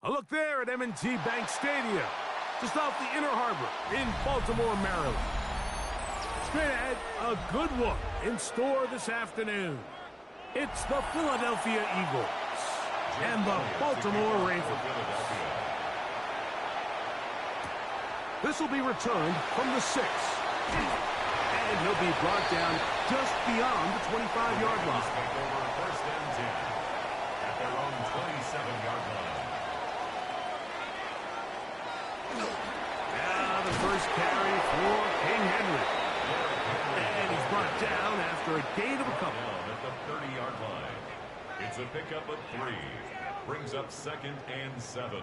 A look there at M&T Bank Stadium, just off the Inner Harbor in Baltimore, Maryland. Straight ahead, a good one in store this afternoon. It's the Philadelphia Eagles and the Baltimore Ravens. This will be returned from the 6. And he'll be brought down just beyond the 25-yard line. First and 10 at their own 27-yard line. Now the first carry for King Henry. And he's brought down after a gain of a couple. At the 30-yard line. It's a pickup of 3. Brings up 2nd and 7.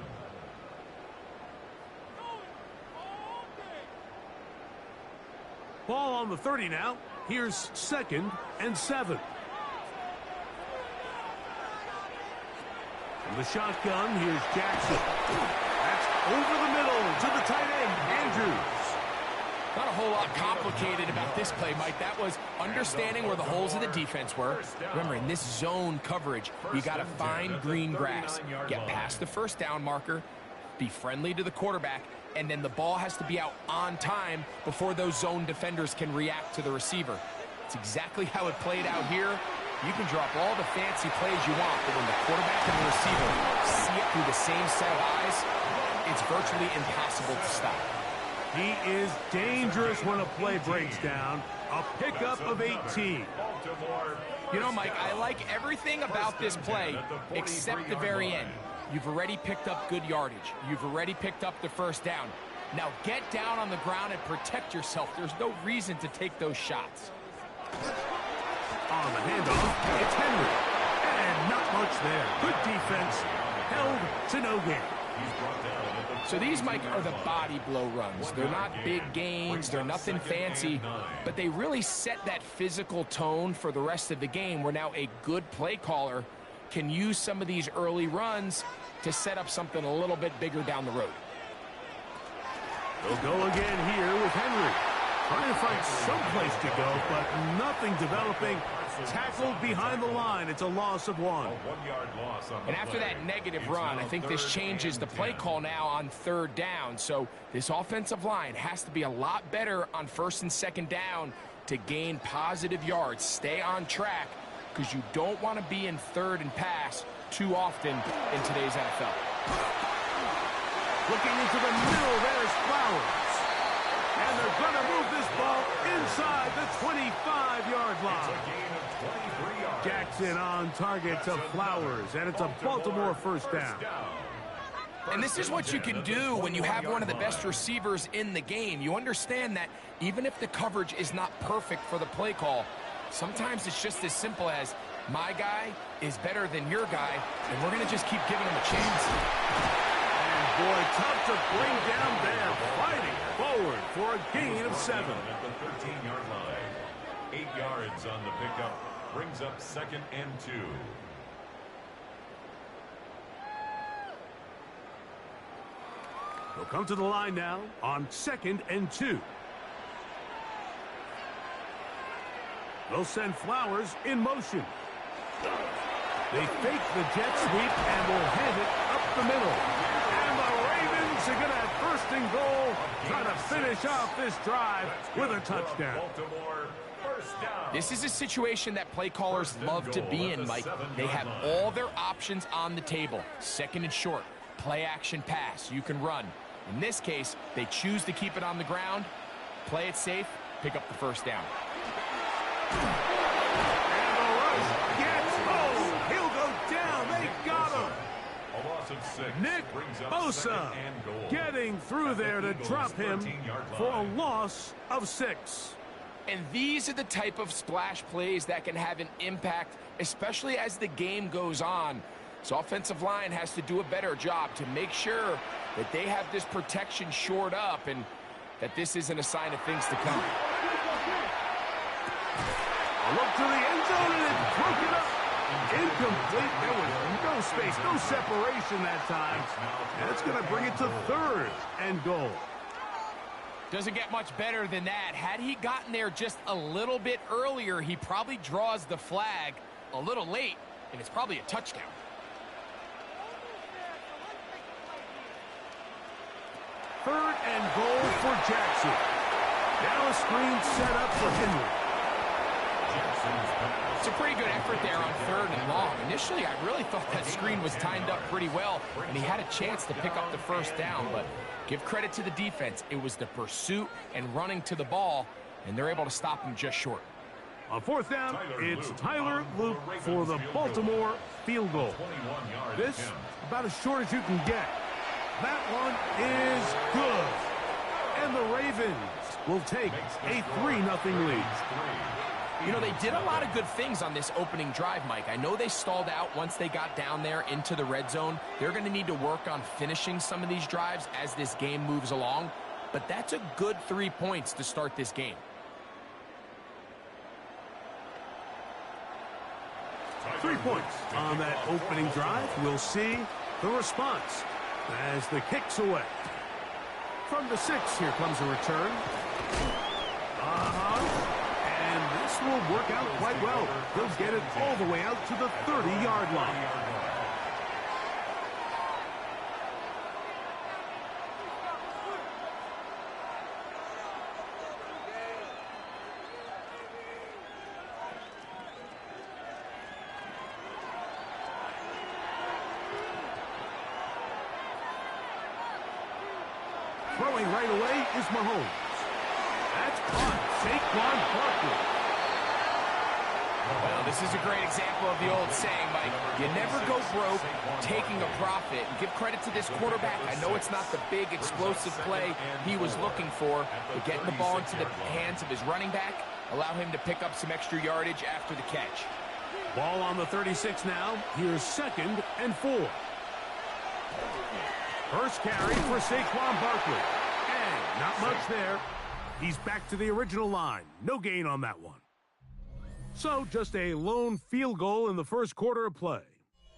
Ball on the 30 now. Here's 2nd and 7. From the shotgun, here's Jackson. That's over the middle to the tight end, Andrews. Not a whole lot complicated about this play, Mike. That was understanding where the holes of the defense were. Remember, in this zone coverage, you got to find green grass. Get past the first down marker, be friendly to the quarterback, and then the ball has to be out on time before those zone defenders can react to the receiver. It's exactly how it played out here. You can drop all the fancy plays you want, but when the quarterback and the receiver see it through the same set of eyes, it's virtually impossible to stop. He is dangerous when a play breaks down. A pickup of 18. You know, Mike, I like everything about this play except the very end. You've already picked up good yardage. You've already picked up the first down. Now get down on the ground and protect yourself. There's no reason to take those shots. On the handoff, it's Henry. And not much there. Good defense. Held to no gain. So these, Mike, are the body blow runs. They're not big gains. They're nothing fancy. But they really set that physical tone for the rest of the game where now a good play caller can use some of these early runs to set up something a little bit bigger down the road. They'll go again here with Henry. Trying to find some place to go, but nothing developing. Tackled behind the line. It's a loss of 1. And after that negative run, I think this changes the play call now on 3rd down. So this offensive line has to be a lot better on 1st and 2nd down to gain positive yards. Stay on track, because you don't want to be in 3rd and pass too often in today's NFL. Looking into the middle, there's Flowers. And they're going to move this ball inside the 25-yard line. Jackson on target to Flowers, and it's a Baltimore first down. And this is what you can do when you have one of the best receivers in the game. You understand that even if the coverage is not perfect for the play call, sometimes it's just as simple as, my guy is better than your guy, and we're going to just keep giving him a chance. And boy, tough to bring down there, fighting forward for a gain of 7. At the 13-yard line. 8 yards on the pickup. Brings up 2nd and 2. They'll come to the line now on 2nd and 2. They'll send Flowers in motion. They fake the jet sweep and will hand it up the middle. And the Ravens are going to have 1st and goal, trying to finish off this drive with a touchdown. This is a situation that play callers love to be in, Mike. They have all their options on the table. 2nd and short, play action pass, you can run. In this case, they choose to keep it on the ground, play it safe, pick up the first down. And the rush gets home. He'll go down. They got him. A loss of 6. Nick Bosa getting through there to drop him for a loss of 6. And these are the type of splash plays that can have an impact, especially as the game goes on. So offensive line has to do a better job to make sure that they have this protection shored up and that this isn't a sign of things to come. A look to the end zone, and it's broken up. Incomplete. There was no space, no separation that time. And it's going to bring it to 3rd and goal. Doesn't get much better than that. Had he gotten there just a little bit earlier, he probably draws the flag a little late, and it's probably a touchdown. and goal for Jackson. Now a screen set up for Henry. It's a pretty good effort there on 3rd and long. Initially, I really thought that screen was timed up pretty well, and he had a chance to pick up the first down, but give credit to the defense. It was the pursuit and running to the ball, and they're able to stop him just short. On 4th down, it's Tyler Luke for the Baltimore field goal. This, about as short as you can get. That one is good. And the Ravens will take a 3-0 lead. You know, they did a lot of good things on this opening drive, Mike. I know they stalled out once they got down there into the red zone. They're going to need to work on finishing some of these drives as this game moves along. But that's a good 3 points to start this game. Three points on that opening drive. We'll see the response as the kick's away. From the 6, here comes a return. And this will work out quite well. He'll get it all the way out to the 30-yard line. Throwing right away is Mahomes. That's caught. Saquon Barkley. Well, this is a great example of the old saying, Mike. You never go broke taking a profit. And give credit to this quarterback. I know it's not the big, explosive play he was looking for, but getting the ball into the hands of his running back, allow him to pick up some extra yardage after the catch. Ball on the 36 now. Here's 2nd and 4. First carry for Saquon Barkley. And not much there. He's back to the original line. No gain on that one. So just a lone field goal in the first quarter of play.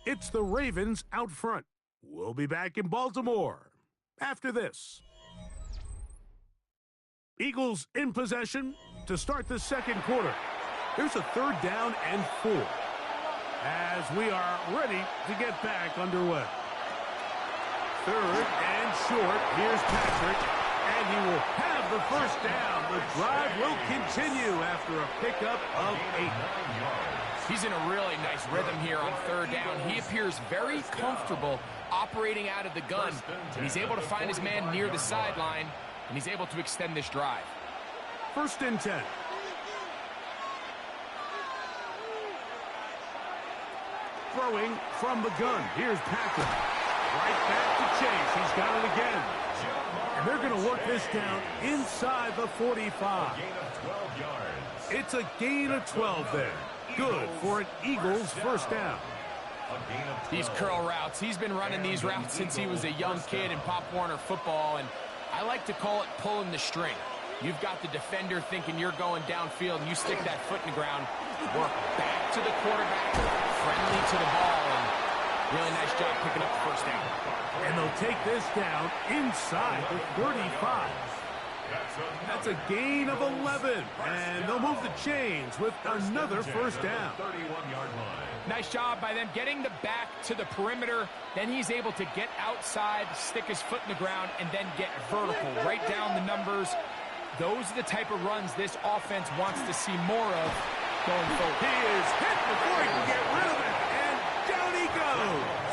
It's the Ravens out front. We'll be back in Baltimore after this. Eagles in possession to start the second quarter. Here's a 3rd down and 4. As we are ready to get back underway. 3rd and short. Here's Patrick. And he will have the first down. The drive will continue after a pickup of 8. He's in a really nice rhythm here on 3rd down. He appears very comfortable operating out of the gun. And he's able to find his man near the sideline. And he's able to extend this drive. 1st and 10. Throwing from the gun. Here's Patrick. Right back to Chase. He's got it again. And they're going to work this down inside the 45. It's a gain of 12 there. Good for an Eagles first down. These curl routes, he's been running these routes since he was a young kid in Pop Warner football, and I like to call it pulling the string. You've got the defender thinking you're going downfield, and you stick that foot in the ground, work back to the quarterback, friendly to the ball, and really nice job picking up the first down. And they'll take this down inside the 35. That's a gain of 11. And they'll move the chains with another first down. Nice job by them getting the back to the perimeter. Then he's able to get outside, stick his foot in the ground, and then get vertical. Right down the numbers. Those are the type of runs this offense wants to see more of going forward. He is hit before he can get rid of it. And down he goes.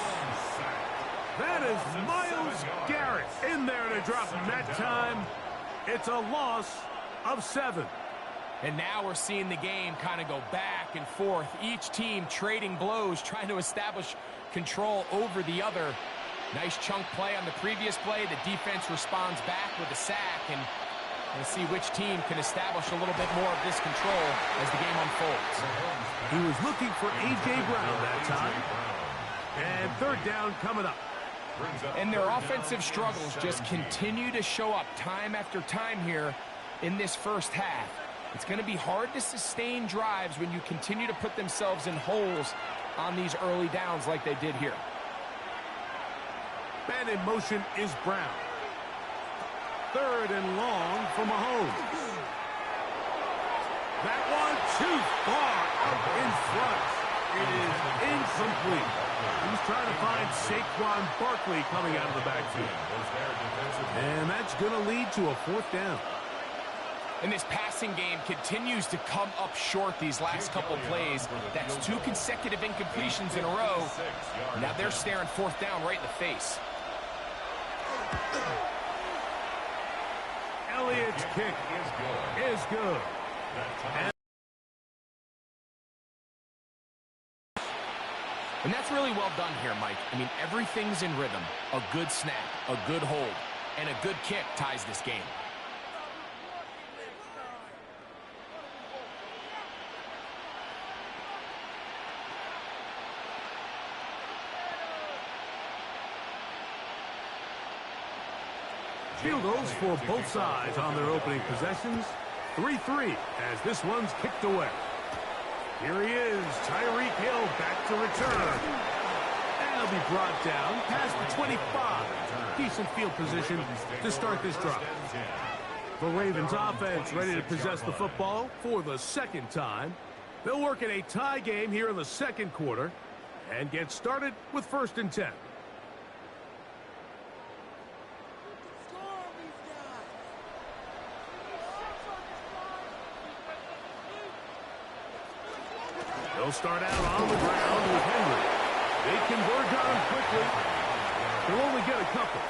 That is Myles Garrett in there to drop him that time. It's a loss of 7. And now we're seeing the game kind of go back and forth. Each team trading blows, trying to establish control over the other. Nice chunk play on the previous play. The defense responds back with a sack. And we'll see which team can establish a little bit more of this control as the game unfolds. He was looking for A.J. Brown that time. And 3rd down coming up. And their offensive struggles just continue to show up time after time here in this first half. It's going to be hard to sustain drives when you continue to put themselves in holes on these early downs like they did here. Man in motion is Brown. 3rd and long for Mahomes. That one too far out in front. It is incomplete. He's trying to find Saquon Barkley coming out of the backfield. And that's going to lead to a fourth down. And this passing game continues to come up short these last couple plays. That's 2 consecutive incompletions in a row. Now they're staring fourth down right in the face. Elliott's kick is good. And that's really well done here, Mike. I mean, everything's in rhythm. A good snap, a good hold, and a good kick ties this game. Field goals for both sides on their opening possessions. 3-3 as this one's kicked away. Here he is, Tyreek Hill back to return. And he'll be brought down past the 25. Decent field position to start this drive. The Ravens offense ready to possess the football for the second time. They'll work in a tie game here in the second quarter and get started with 1st and 10. They'll start out on the ground with Henry. They converge on him quickly. They'll only get a couple.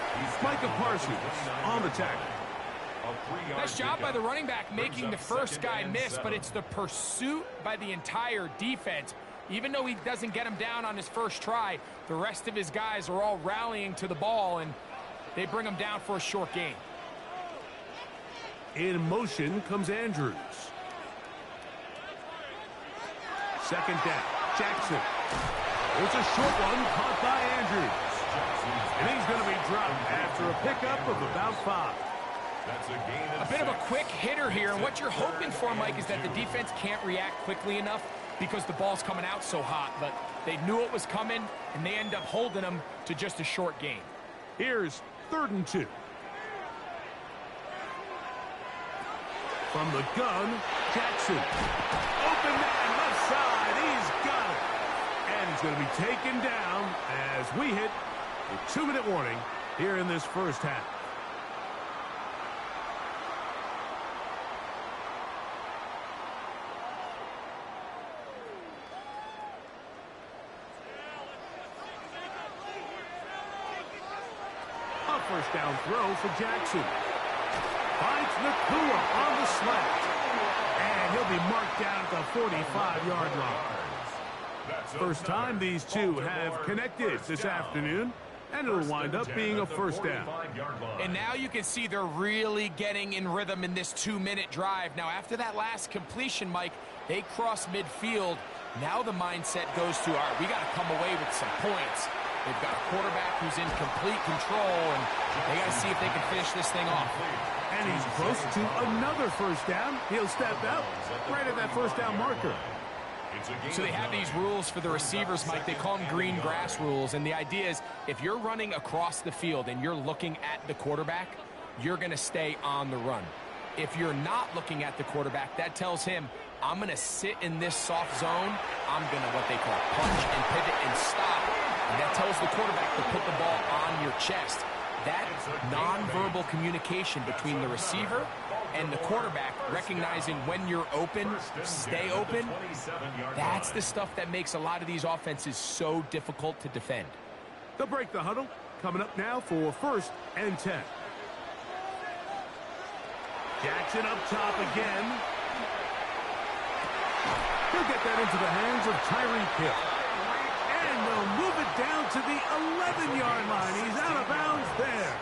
Micah Parsons on the tackle. Nice job by the running back making the first guy miss, but it's the pursuit by the entire defense. Even though he doesn't get him down on his first try, the rest of his guys are all rallying to the ball, and they bring him down for a short gain. In motion comes Andrews. Second down, Jackson. It's a short one caught by Andrews. And he's going to be dropped after a pickup of about 5. A bit of a quick hitter here, and what you're hoping for, Mike, is that the defense can't react quickly enough because the ball's coming out so hot. But they knew it was coming, and they end up holding them to just a short gain. Here's 3rd and 2. From the gun, Jackson. Open man, left side. He's got it. And he's going to be taken down as we hit the 2-minute warning here in this first half. A first down throw for Jackson. Finds Nakua on the slant. And he'll be marked down at the 45-yard line. First time these two have connected this afternoon, and it'll wind up being a first down. And now you can see they're really getting in rhythm in this 2-minute drive. Now, after that last completion, Mike, they cross midfield. Now the mindset goes to, all right, we got to come away with some points. They've got a quarterback who's in complete control, and they got to see if they can finish this thing off. And he's close to another first down. He'll step out right at that first down marker. So they have these rules for the receivers, Mike. They call them green grass rules, and the idea is if you're running across the field and you're looking at the quarterback, you're going to stay on the run. If you're not looking at the quarterback, that tells him, I'm going to sit in this soft zone. I'm going to, what they call, punch and pivot and stop. And that tells the quarterback to put the ball on your chest. That nonverbal communication between the receiver and the quarterback, recognizing when you're open, stay open, that's the stuff that makes a lot of these offenses so difficult to defend. They'll break the huddle. Coming up now for 1st and 10. Jackson up top again. He'll get that into the hands of Tyreek Hill. And they'll move it down to the 11-yard line. He's out of bounds there.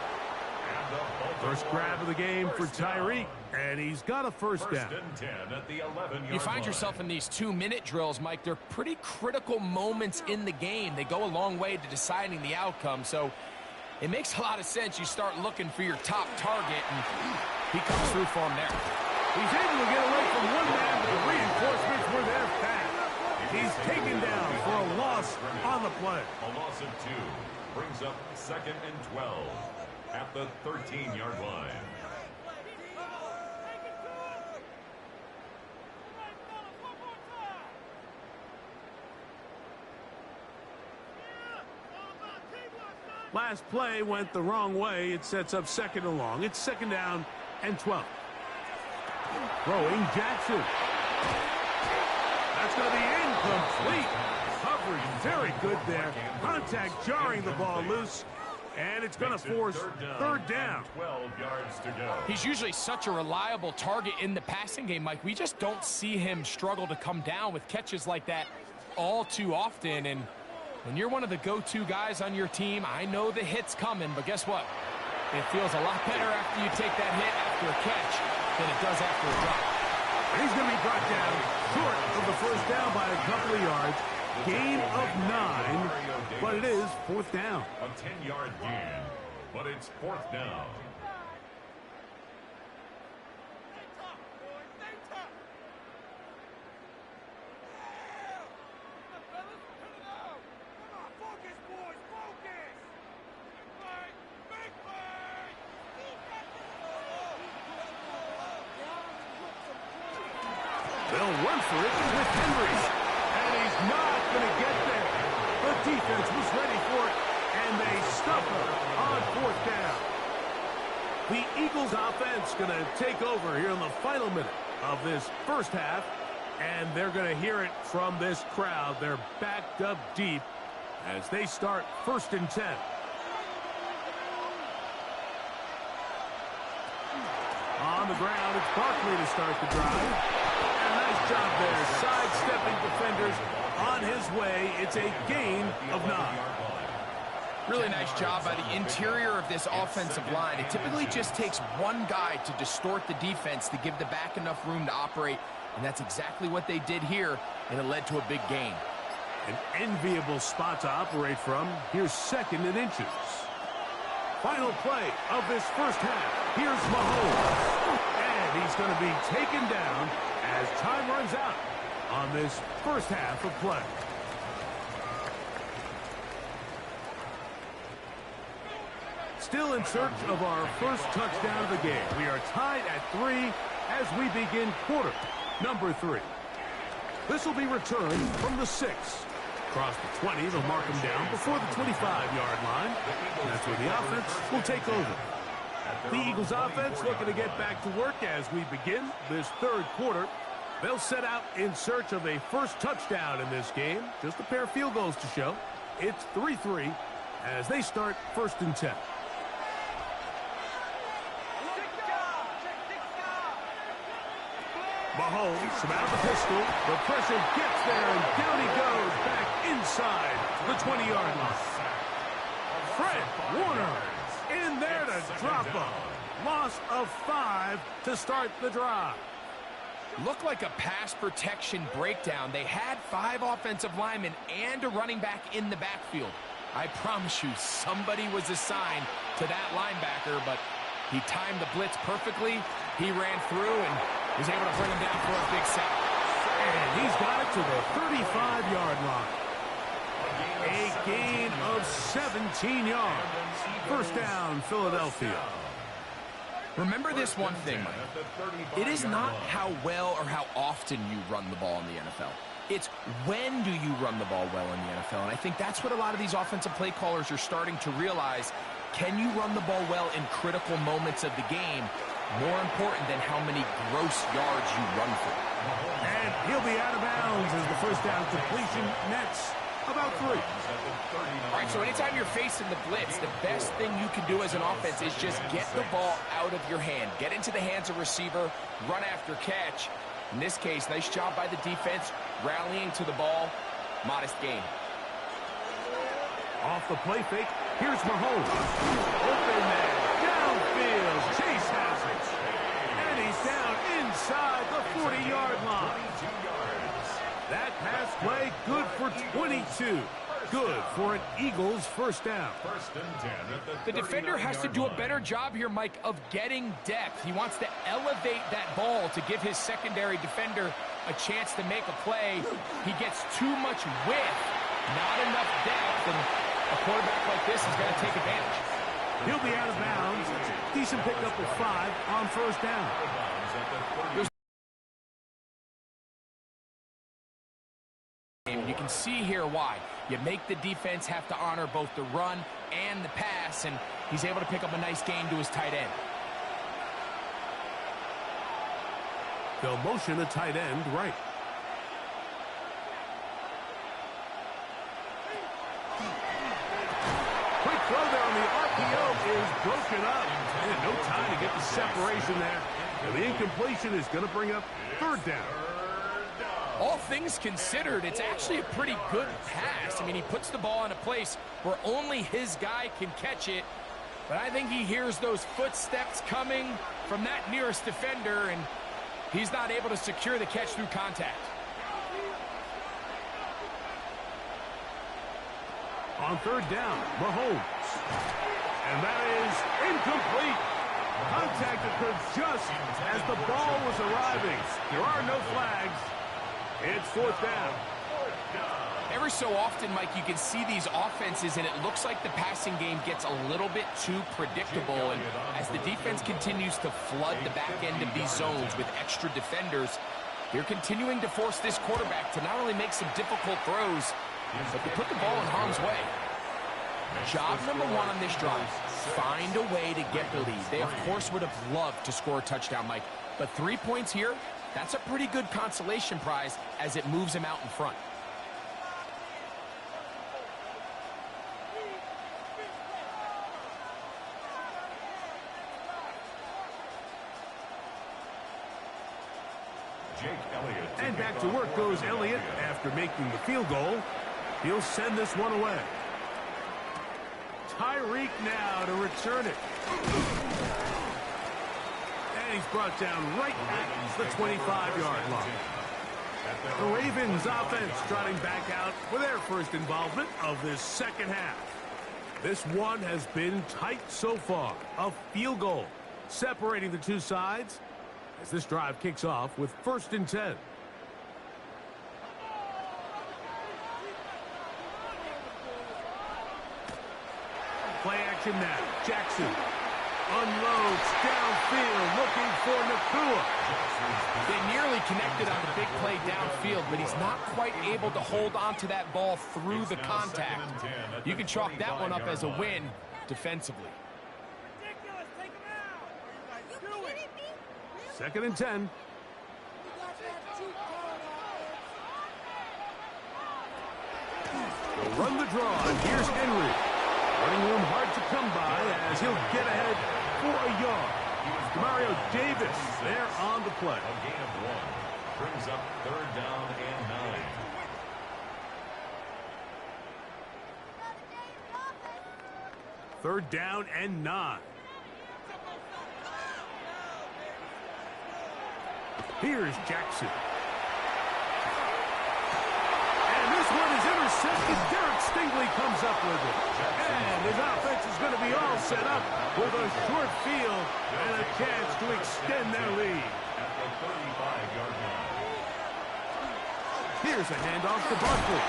First grab of the game for Tyreek, and he's got a first down. You find yourself in these 2-minute drills, Mike. They're pretty critical moments in the game. They go a long way to deciding the outcome, so it makes a lot of sense. You start looking for your top target, and he comes through for him there. He's able to get away from one man, but the reinforcements were there fast. He's taken down for a loss on the play. A loss of 2 brings up 2nd and 12 at the 13-yard line. Last play went the wrong way. It sets up 2nd and long. It's 2nd down and 12. Throwing Jackson. That's going to be incomplete. Coverage very good there. Contact jarring the ball loose. And it's going to force 3rd down. 12 yards to go. He's usually such a reliable target in the passing game, Mike. We just don't see him struggle to come down with catches like that all too often. And when you're one of the go-to guys on your team, I know the hit's coming, but guess what? It feels a lot better after you take that hit after a catch than it does after a drop. And he's going to be brought down short of the 1st down by a couple of yards. Gain of 9, but it is 4th down. A 10-yard gain, but it's 4th down. They'll run for it with Henry. And he's not going to get there. The defense was ready for it, and they stuff him on 4th down. The Eagles offense going to take over here in the final minute of this first half, and they're going to hear it from this crowd. They're backed up deep as they start 1st and 10. On the ground, it's Barkley to start the drive. Nice job there, sidestepping defenders on his way. It's a gain of 9. Really nice job by the interior of this offensive line. It typically just takes one guy to distort the defense to give the back enough room to operate, and that's exactly what they did here, and it led to a big gain. An enviable spot to operate from. Here's 2nd and inches. Final play of this first half. Here's Mahomes. And he's going to be taken down as time runs out on this first half of play. Still in search of our first touchdown of the game. We are tied at 3 as we begin quarter number 3. This will be returned from the 6. Across the 20, they'll mark him down before the 25-yard line. And that's where the offense will take over. The Eagles offense looking to get back to work as we begin this 3rd quarter. They'll set out in search of a first touchdown in this game. Just a pair of field goals to show. It's 3-3 as they start 1st and 10. Mahomes from out the pistol. The pressure gets there, and down he goes back inside the 20-yard line. Fred Warner in there to drop him. Loss of 5 to start the drive. Looked like a pass protection breakdown. They had 5 offensive linemen and a running back in the backfield. I promise you, somebody was assigned to that linebacker, but he timed the blitz perfectly. He ran through and was able to bring him down for a big sack. And he's got it to the 35-yard line. A gain of 17 yards. First down, Philadelphia. Remember this one thing, Mike. It is not how well or how often you run the ball in the NFL. It's when do you run the ball well in the NFL. And I think that's what a lot of these offensive play callers are starting to realize. Can you run the ball well in critical moments of the game? More important than how many gross yards you run for. And he'll be out of bounds as the first down completion nets about 3. All right, so anytime you're facing the blitz, the best thing you can do as an offense is just get the ball out of your hand. Get into the hands of receiver, run after catch. In this case, nice job by the defense, rallying to the ball. Modest gain. Off the play fake, here's Mahomes. Open man, downfield, Chase has it. And he's down inside the 40-yard line. That pass play, good for 22. Good for an Eagles first down. The defender has to do a better job here, Mike, of getting depth. He wants to elevate that ball to give his secondary defender a chance to make a play. He gets too much width, not enough depth, and a quarterback like this is going to take advantage. He'll be out of bounds. Decent pickup of 5 on first down. You can see here why. You make the defense have to honor both the run and the pass, and he's able to pick up a nice gain to his tight end. They'll motion a tight end right. Quick throw there on the RPO is broken up. And no time to get the separation there. And the incompletion is going to bring up third down. All things considered, it's actually a pretty good pass. I mean, he puts the ball in a place where only his guy can catch it. But I think he hears those footsteps coming from that nearest defender, and he's not able to secure the catch through contact. On third down, Mahomes. And that is incomplete. Contact occurred just as the ball was arriving. There are no flags. It's fourth down. Every so often, Mike, you can see these offenses, and it looks like the passing game gets a little bit too predictable. And as the defense continues to flood the back end of these zones with extra defenders, they're continuing to force this quarterback to not only make some difficult throws, but to put the ball in harm's way. Job number one on this drive, find a way to get the lead. They, of course, would have loved to score a touchdown, Mike. But 3 points here, that's a pretty good consolation prize as it moves him out in front. And back to work goes Elliott after making the field goal. He'll send this one away. Tyreek now to return it. And he's brought down right at the 25-yard line. The Ravens offense trotting back out for their first involvement of this second half. This one has been tight so far. A field goal separating the two sides as this drive kicks off with 1st and 10. Play action now. Jackson unloads downfield looking for Nacua. They nearly connected on the big play downfield, but he's not quite able to hold on to that ball through the contact. You can chalk that one up as a win defensively. 2nd and 10. They'll run the draw, and here's Henry. Running room hard to come by as he'll get ahead for a yard. Mario Davis there on the play. A gain of 1 brings up 3rd down and 9. Third down and 9. Here's Jackson. And this one is intercepted. Derek Stingley comes up with it. And his offense is going to be all set up with a short field and a chance to extend their lead. At the 35-yard line. Here's a handoff to Barkley.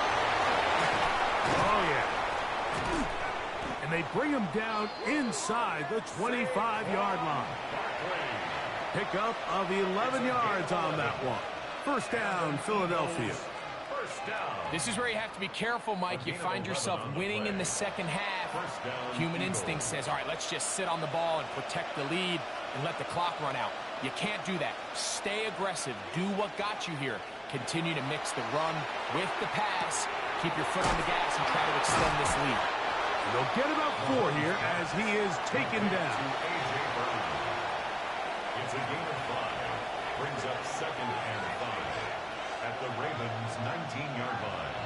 Oh, yeah. And they bring him down inside the 25-yard line. Pickup of 11 yards on that one. 1st down, Philadelphia. This is where you have to be careful, Mike. You find yourself winning in the second half. Human instinct says, all right, let's just sit on the ball and protect the lead and let the clock run out. You can't do that. Stay aggressive. Do what got you here. Continue to mix the run with the pass. Keep your foot on the gas and try to extend this lead. They'll get about 4 here as he is taken down. It's a gain of 5. Brings up 2nd and 5. At the Ravens' 19-yard line.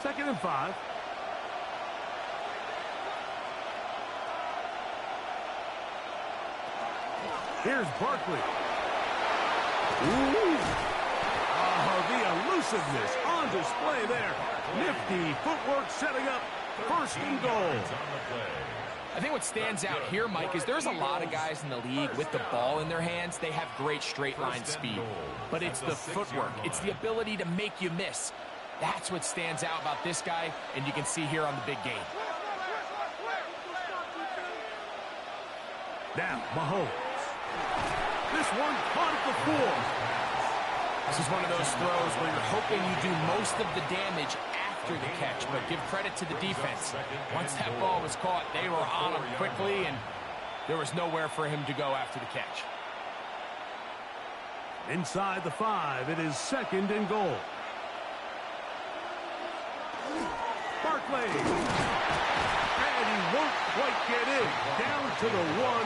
2nd and 5. Here's Barkley. Ooh. Oh, the elusiveness on display there. Nifty footwork setting up 1st and goal. I think what stands out here, Mike, is there's a lot of guys in the league with the ball in their hands. They have great straight line speed. But it's the footwork. It's the ability to make you miss. That's what stands out about this guy, and you can see here on the big game. Now, Mahomes. This one caught at the 4. This is one of those throws where you're hoping you do most of the damage after the catch, but give credit to the defense. Once that ball was caught, they were on him quickly, and there was nowhere for him to go after the catch. Inside the 5, it is 2nd and goal. Barkley. And he won't quite get in. Down to the 1,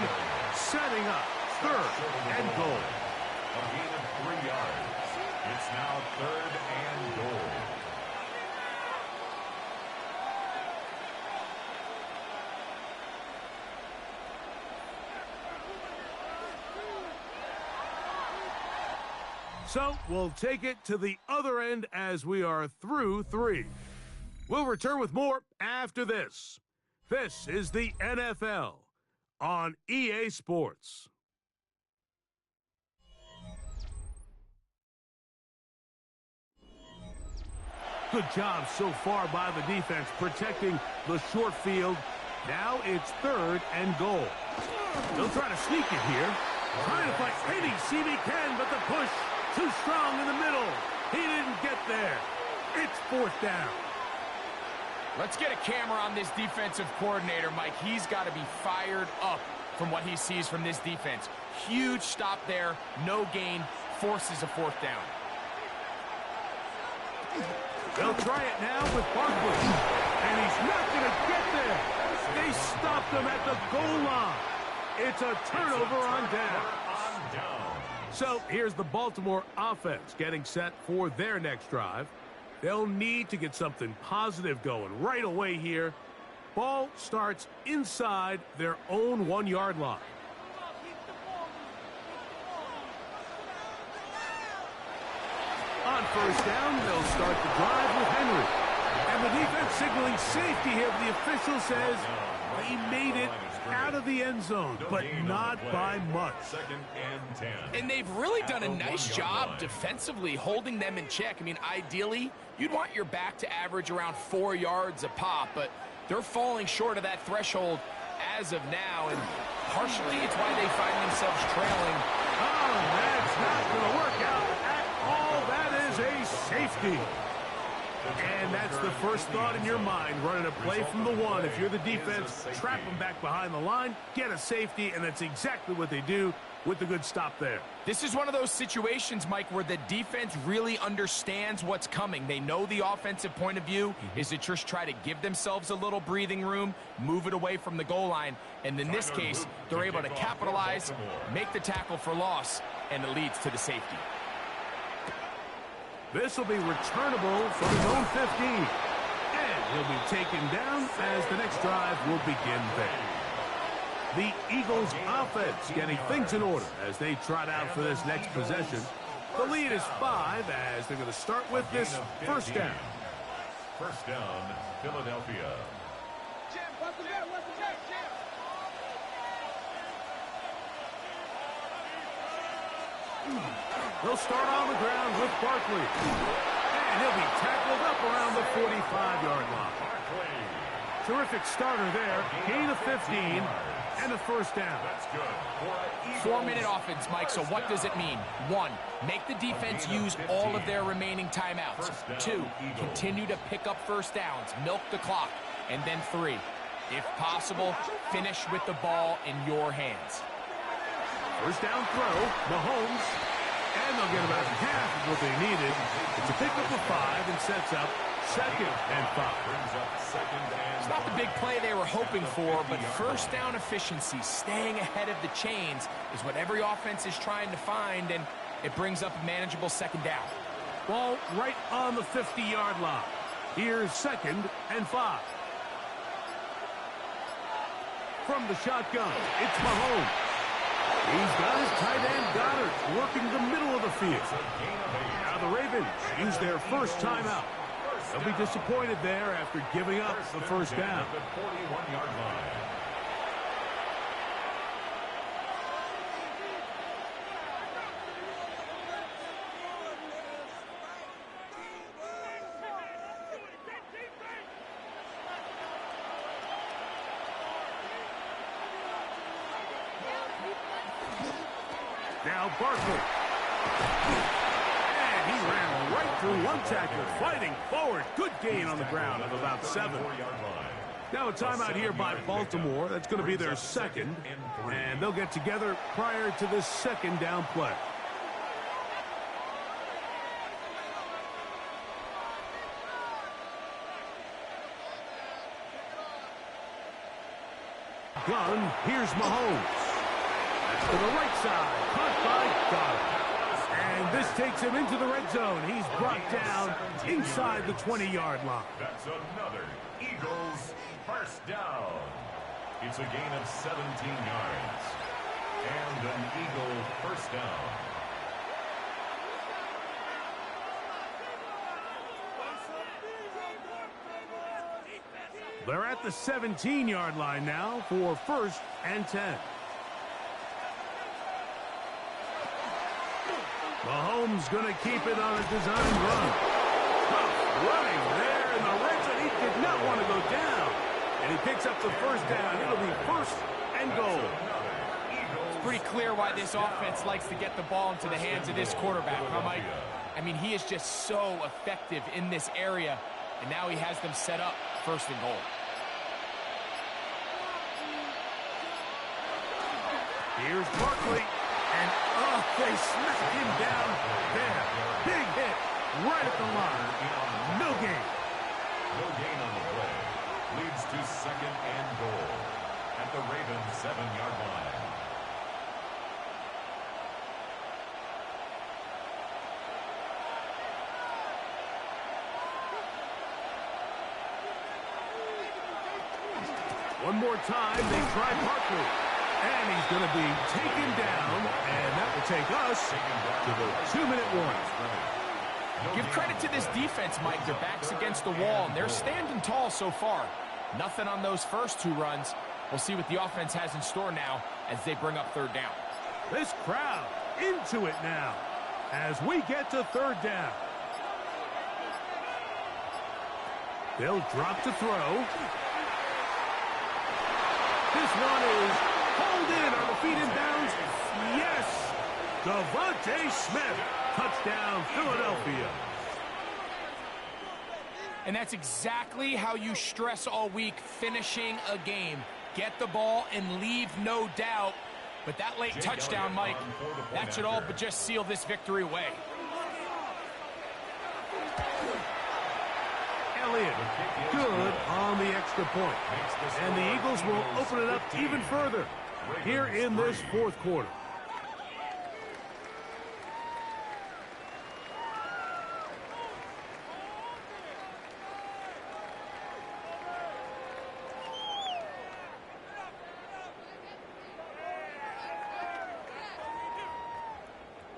setting up 3rd and goal. A gain of 3 yards. It's now 3rd and goal. So we'll take it to the other end as we are through 3. We'll return with more after this. This is the NFL on EA Sports. Good job so far by the defense protecting the short field. Now it's 3rd and goal. They'll try to sneak it here. Trying to find any seam he can, but the push too strong in the middle. He didn't get there. It's 4th down. Let's get a camera on this defensive coordinator, Mike. He's got to be fired up from what he sees from this defense. Huge stop there, no gain, forces a 4th down. They'll try it now with Barkley. And he's not going to get there. They stopped him at the goal line. It's a turnover on down. So here's the Baltimore offense getting set for their next drive. They'll need to get something positive going right away here. Ball starts inside their own 1-yard line. On 1st down, they'll start the drive with Henry. And the defense signaling safety here. The official says he made it out of the end zone, but not by much. 2nd and 10. And they've really done a nice job defensively holding them in check. I mean, ideally, you'd want your back to average around 4 yards a pop, but they're falling short of that threshold as of now, and partially it's why they find themselves trailing. Oh, that's not going to work out at all. That is a safety. And that's the first thought in your mind, running a play from the 1. If you're the defense, trap them back behind the line, get a safety, and that's exactly what they do with the good stop there. This is one of those situations, Mike, where the defense really understands what's coming. They know the offensive point of view is to just try to give themselves a little breathing room, move it away from the goal line, and in this case, they're able to capitalize, make the tackle for loss, and it leads to the safety. This will be returnable from his own 15. And he'll be taken down as the next drive will begin there. The Eagles offense getting things in order as they trot out for this next possession. The lead is 5 as they're going to start with this 1st down. 1st down, Philadelphia. They'll start on the ground with Barkley. And he'll be tackled up around the 45-yard line. Terrific starter there. Gain of 15 and a 1st down. That's good. 4-minute offense, Mike, so what does it mean? 1, make the defense use all of their remaining timeouts. 2, continue to pick up 1st downs, milk the clock. And then 3, if possible, finish with the ball in your hands. 1st down throw, Mahomes, and they'll get about half of what they needed. It's a pickup of 5 and sets up 2nd and 5. It's not the big play they were hoping for, but 1st down efficiency, staying ahead of the chains, is what every offense is trying to find, and it brings up a manageable 2nd down. Ball right on the 50-yard line. Here's 2nd and 5. From the shotgun, it's Mahomes. He's got his tight end Goddard working the middle of the field. Now the Ravens use their 1st timeout. They'll be disappointed there after giving up the 1st down. The 41-yard line. Now Barkley. And He ran right through one tackle, fighting forward. Good gain on the ground of about 7. Now a timeout here by Baltimore. That's going to be their second. And they'll get together prior to the second down play. Gun, here's Mahomes. That's to the right side. Caught by Goddard. And this takes him into the red zone. He's brought down inside the 20-yard line. That's another Eagles first down. It's a gain of 17 yards. And an Eagle first down. They're at the 17-yard line now for 1st and 10. Mahomes going to keep it on a design run. Tough running there in the red zone. He did not want to go down. And he picks up the first down. It'll be 1st and goal. It's pretty clear why this offense likes to get the ball into the hands of this quarterback, huh, Mike? I mean, he is just so effective in this area, and now he has them set up 1st and goal. Here's Barkley, and they smack him down there. Big hit right at the line. No gain. No gain on the play. Leads to 2nd and goal at the Ravens 7-yard line. One more time, they try Barkley. And he's going to be taken down, and that will take us to the 2-minute warning. Give credit to this defense, Mike. Their back's against the wall, and they're standing tall so far. Nothing on those first 2 runs. We'll see what the offense has in store now as they bring up 3rd down. This crowd into it now as we get to 3rd down. They'll drop to throw. This one is pulled in on the feet in bounds. Yes! Devontae Smith. Touchdown, Philadelphia. And that's exactly how you stress all week, finishing a game. Get the ball and leave no doubt. But that late touchdown, Mike, that should all but just seal this victory away. Elliott, good on the extra point. And the Eagles will open it up even further here in this 4th quarter.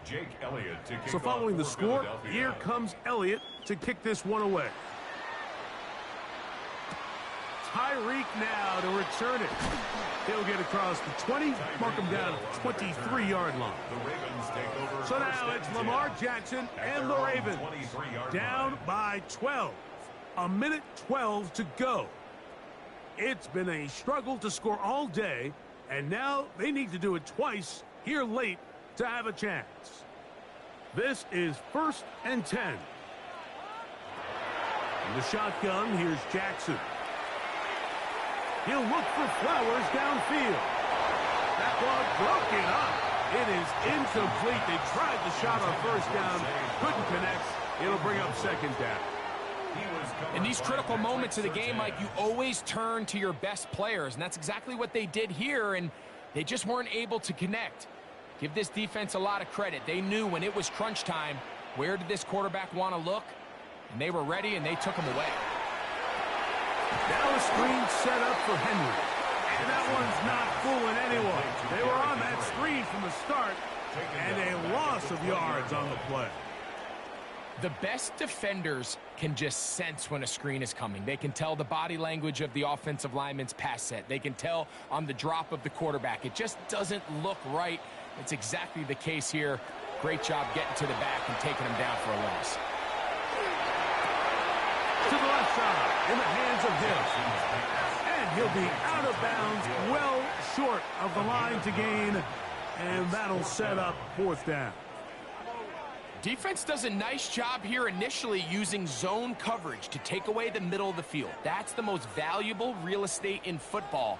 Jake Elliott to kick So following the off for score, Philadelphia. here comes Elliott to kick this one away. Tyreek now to return it. He'll get across the 20, mark him down at the 23-yard line. The Ravens take over. So now it's Lamar Jackson and the Ravens down by 12. A minute 12 to go. It's been a struggle to score all day, and now they need to do it twice here late to have a chance. This is 1st and 10. In the shotgun, here's Jackson. He'll look for Flowers downfield. That ball broken up. It is incomplete. They tried the shot on 1st down. Couldn't connect. It'll bring up 2nd down. In these critical moments of the game, Mike, you always turn to your best players, and that's exactly what they did here, and they just weren't able to connect. Give this defense a lot of credit. They knew when it was crunch time, where did this quarterback want to look? And they were ready, and they took him away. Now a screen set up for Henry. And that one's not fooling anyone. They were on that screen from the start, and a loss of yards on the play. The best defenders can just sense when a screen is coming. They can tell the body language of the offensive lineman's pass set. They can tell on the drop of the quarterback. It just doesn't look right. It's exactly the case here. Great job getting to the back and taking him down for a loss. To the left side, in the hands of Hill. And he'll be out of bounds, well short of the line to gain. And that'll set up 4th down. Defense does a nice job here initially using zone coverage to take away the middle of the field. That's the most valuable real estate in football.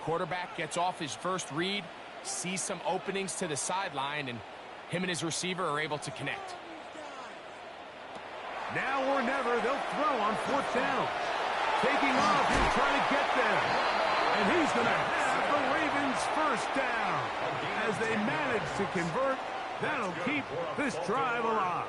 Quarterback gets off his first read, sees some openings to the sideline, and him and his receiver are able to connect. Now or never, they'll throw on 4th down. Taking off, he's trying to get there. And he's going to have the Ravens first down. As they manage to convert, that'll keep this drive alive.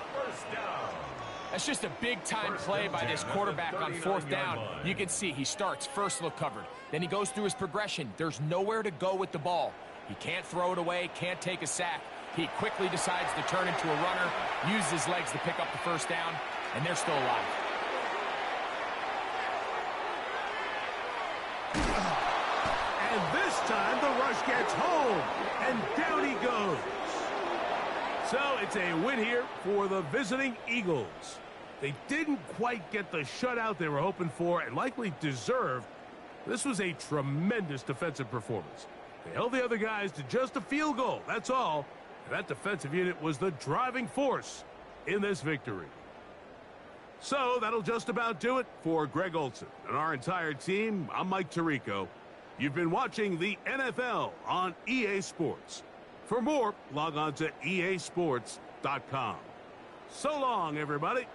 That's just a big-time play by this quarterback on 4th down. You can see he starts first look covered. Then he goes through his progression. There's nowhere to go with the ball. He can't throw it away, can't take a sack. He quickly decides to turn into a runner, use his legs to pick up the first down, and they're still alive. And this time the rush gets home, and down he goes. So it's a win here for the visiting Eagles. They didn't quite get the shutout they were hoping for and likely deserved. This was a tremendous defensive performance. They held the other guys to just a field goal, that's all. And that defensive unit was the driving force in this victory. So that'll just about do it for Greg Olsen and our entire team. I'm Mike Tirico. You've been watching the NFL on EA Sports. For more, log on to easports.com. So long, everybody.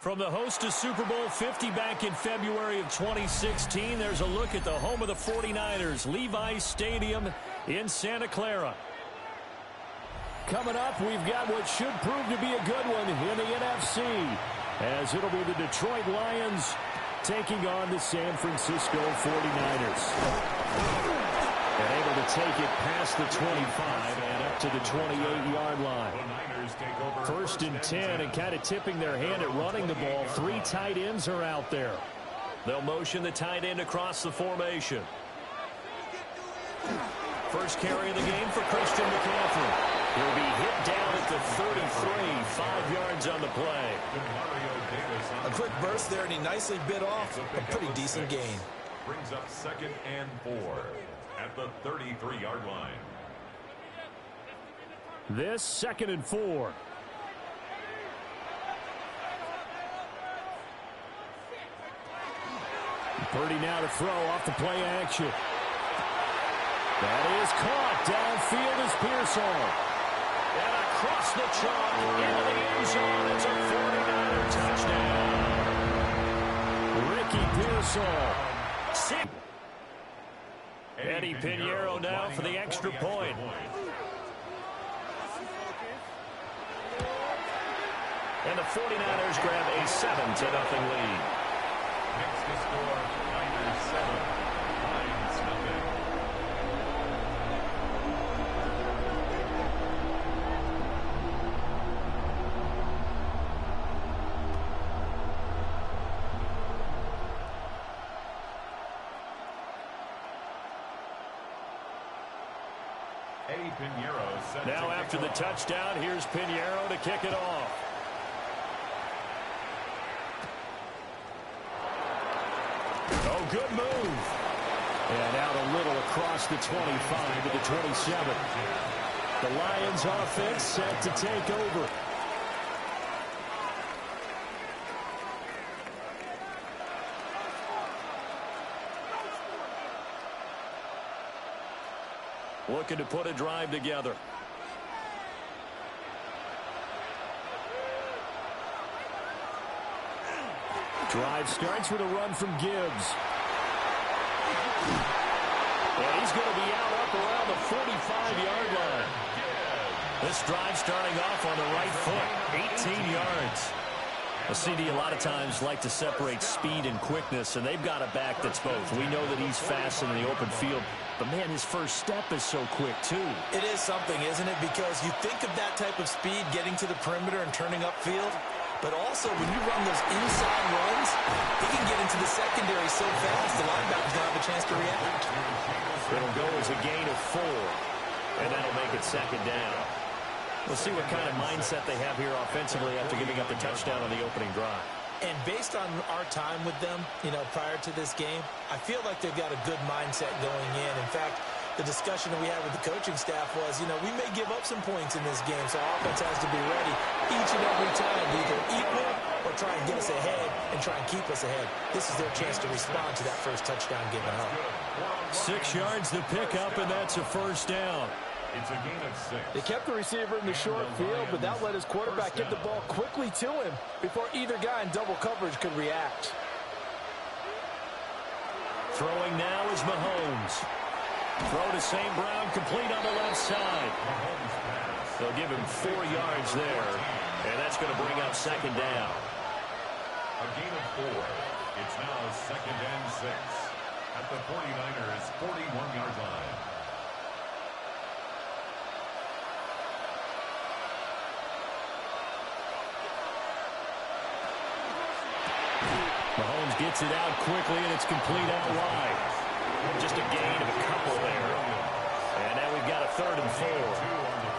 From the host to Super Bowl 50 back in February of 2016, there's a look at the home of the 49ers, Levi's Stadium in Santa Clara. Coming up, we've got what should prove to be a good one in the NFC, as it'll be the Detroit Lions taking on the San Francisco 49ers. And able to take it past the 25 and up to the 28-yard line. First and 10, and kind of tipping their hand at running the ball. 3 tight ends are out there. They'll motion the tight end across the formation. First carry of the game for Christian McCaffrey. He'll be hit down at the 33, 5 yards on the play. A quick burst there, and he nicely bit off a pretty decent gain. Brings up 2nd and 4 at the 33-yard line. This 2nd and 4. Purdy now to throw off the play action. That is caught. Downfield is Pearsall. And across the chalk into the end zone. It's a 49er touchdown. Ricky Pearsall. Eddie Pinheiro now for the extra point. And the 49ers grab a 7-0 lead. Next to score, Niners 7, Lions nothing. Eddie Pinheiro set Now after the touchdown, here's Pinheiro to kick it off. Oh, good move. And out a little across the 25 to the 27. The Lions offense set to take over. Looking to put a drive together. Drive starts with a run from Gibbs. And he's going to be out up around the 45-yard line. This drive starting off on the right foot, 18 yards. A CD a lot of times like to separate speed and quickness, and they've got a back that's both. We know that he's fast in the open field, but, man, his first step is so quick, too. It is something, isn't it? Because you think of that type of speed getting to the perimeter and turning upfield, but also when you run those inside runs, he can get into the secondary so fast the linebacker's going to have a chance to react. It'll go as a gain of 4, and that'll make it 2nd down. We'll see what kind of mindset they have here offensively after giving up the touchdown on the opening drive. And based on our time with them, prior to this game, I feel like they've got a good mindset going in. In fact, the discussion that we had with the coaching staff was, we may give up some points in this game, so our offense has to be ready each and every time to either equal or try and get us ahead and try and keep us ahead. This is their chance to respond to that first touchdown given up. 6 yards to pick up, and that's a first down. It's a gain of 6. They kept the receiver in the short field, but that let his quarterback get the ball quickly to him before either guy in double coverage could react. Throwing now is Mahomes. Throw to St. Brown, complete on the left side. They'll give him 4 yards there, and that's going to bring up 2nd down. A gain of 4. It's now 2nd and 6 at the 49ers' 41-yard line. Mahomes gets it out quickly, and it's complete out wide. Just a gain of a couple there. And now we've got a 3rd and 4.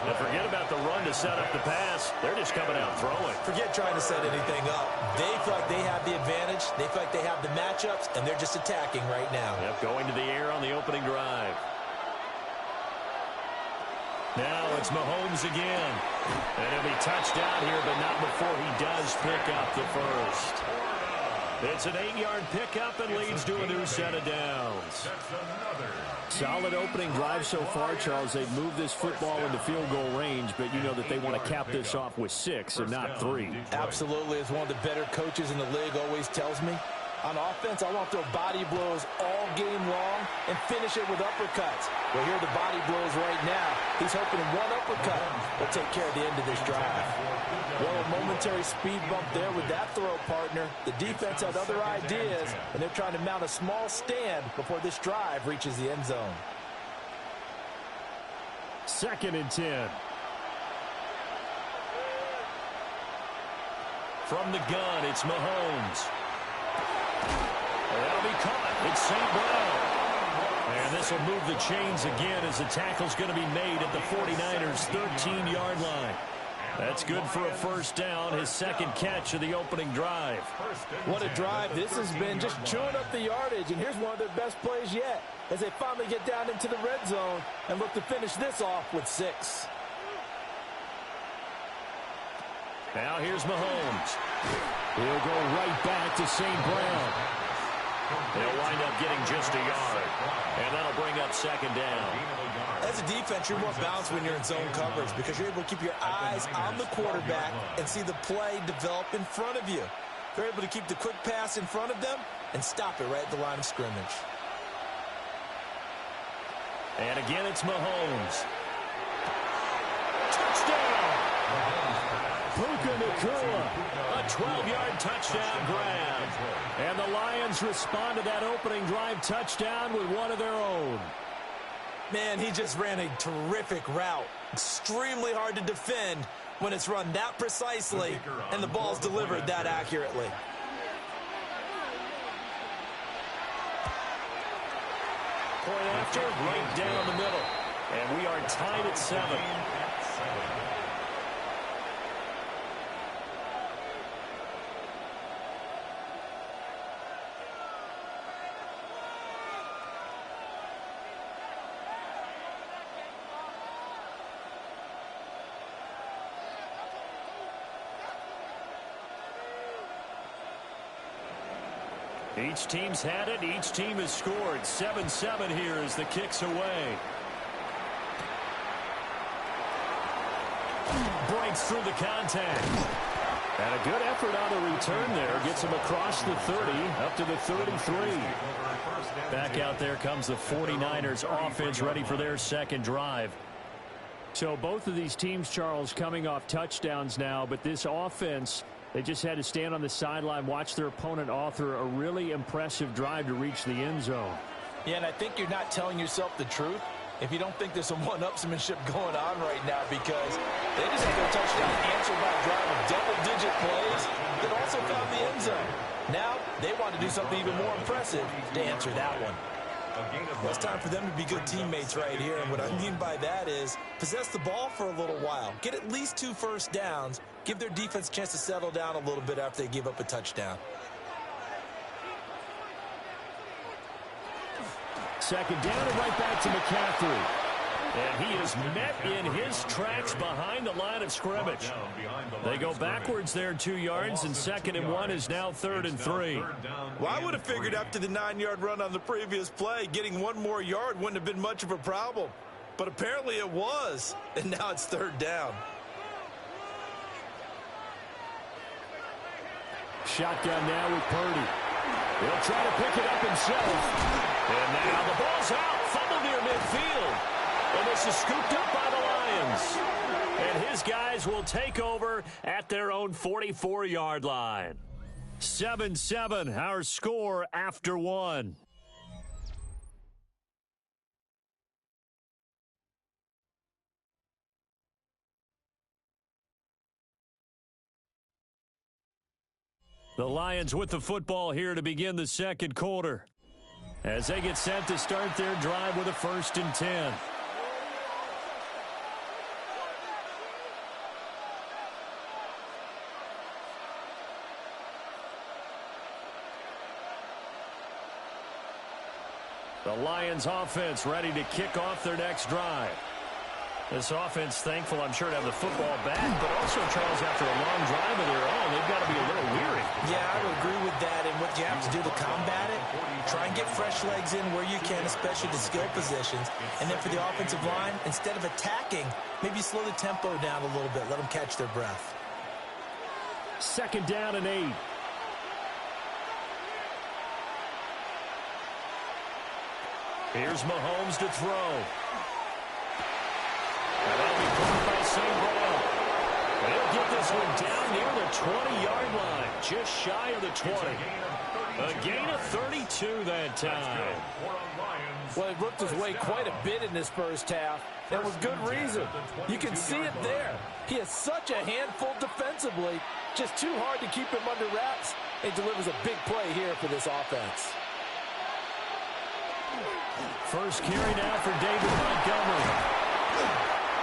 Now forget about the run to set up the pass. They're just coming out throwing. Forget trying to set anything up. They feel like they have the advantage. They feel like they have the matchups, and they're just attacking right now. Yep, going to the air on the opening drive. Now it's Mahomes again. And he'll be touched out here, but not before he does pick up the first. It's an 8-yard pickup and leads to a new set of downs. Solid opening drive so far, Charles. They've moved this football into field goal range, but you know that they want to cap this off with 6 and not 3. Absolutely. As one of the better coaches in the league always tells me, on offense, I want to throw body blows all game long and finish it with uppercuts. Well, here are the body blows right now. He's hoping one uppercut will take care of the end of this drive. Well, a momentary speed bump there with that throw, partner. The defense had other ideas, and they're trying to mount a small stand before this drive reaches the end zone. 2nd and 10. From the gun, it's Mahomes. That'll be caught. It's St. Brown. And this will move the chains again as the tackle's going to be made at the 49ers' 13-yard line. That's good for a first down, his 2nd catch of the opening drive. What a drive this has been, just chewing up the yardage. And here's one of their best plays yet as they finally get down into the red zone and look to finish this off with 6. Now here's Mahomes. He'll go right back to St. Brown. They'll wind up getting just a yard. And that'll bring up 2nd down. As a defense, you're more balanced when you're in zone coverage because you're able to keep your eyes on the quarterback and see the play develop in front of you. They're able to keep the quick pass in front of them and stop it right at the line of scrimmage. And again, it's Mahomes. Touchdown! Puka Nacua, a 12-yard touchdown grab. And the Lions respond to that opening drive touchdown with one of their own. Man, he just ran a terrific route. Extremely hard to defend when it's run that precisely and the ball's delivered that accurately. Point after, right down the middle. And we are tied at 7. Each team's had it. Each team has scored. 7-7 here as the kick's away. Breaks through the contact. And a good effort on the return there. Gets him across the 30, up to the 33. Back out there comes the 49ers offense ready for their 2nd drive. So both of these teams, Charles, coming off touchdowns now, but this offense, they just had to stand on the sideline, watch their opponent author a really impressive drive to reach the end zone. Yeah, and I think you're not telling yourself the truth if you don't think there's some one-upsmanship going on right now because they just had their touchdown answered by a drive of double-digit plays that also found the end zone. Now they want to do something even more impressive to answer that one. Well, it's time for them to be good teammates right here, and what I mean by that is possess the ball for a little while, get at least 2 first downs, give their defense a chance to settle down a little bit after they give up a touchdown. 2nd down and right back to McCaffrey. And he is met in his tracks behind the line of scrimmage. They go backwards there 2 yards, and 2nd and 1 is now 3rd and 3. Well, I would have figured after the 9-yard run on the previous play, getting 1 more yard wouldn't have been much of a problem. But apparently it was, and now it's 3rd down. Shotgun now with Purdy. He'll try to pick it up himself. And now the ball's out. Fumble near midfield. And this is scooped up by the Lions. And his guys will take over at their own 44-yard line. 7-7, our score after 1. The Lions with the football here to begin the 2nd quarter, as they get set to start their drive with a 1st and 10. The Lions offense ready to kick off their next drive. This offense thankful, I'm sure, to have the football back, but also, Charles, after a long drive of their own, they've got to be a little weary. Yeah, I would agree with that. And what you have to do to combat it, try and get fresh legs in where you can, especially the skill positions. And then for the offensive line, instead of attacking, maybe slow the tempo down a little bit. Let them catch their breath. 2nd down and 8. Here's Mahomes to throw. And that'll be caught by St. Brown. And he'll get this one down near the 20-yard line, just shy of the 20. A gain of 32 that time. Well, he worked his way quite a bit in this first half, and with good reason. You can see it there. He has such a handful defensively, just too hard to keep him under wraps, and delivers a big play here for this offense. First carry now for David Montgomery.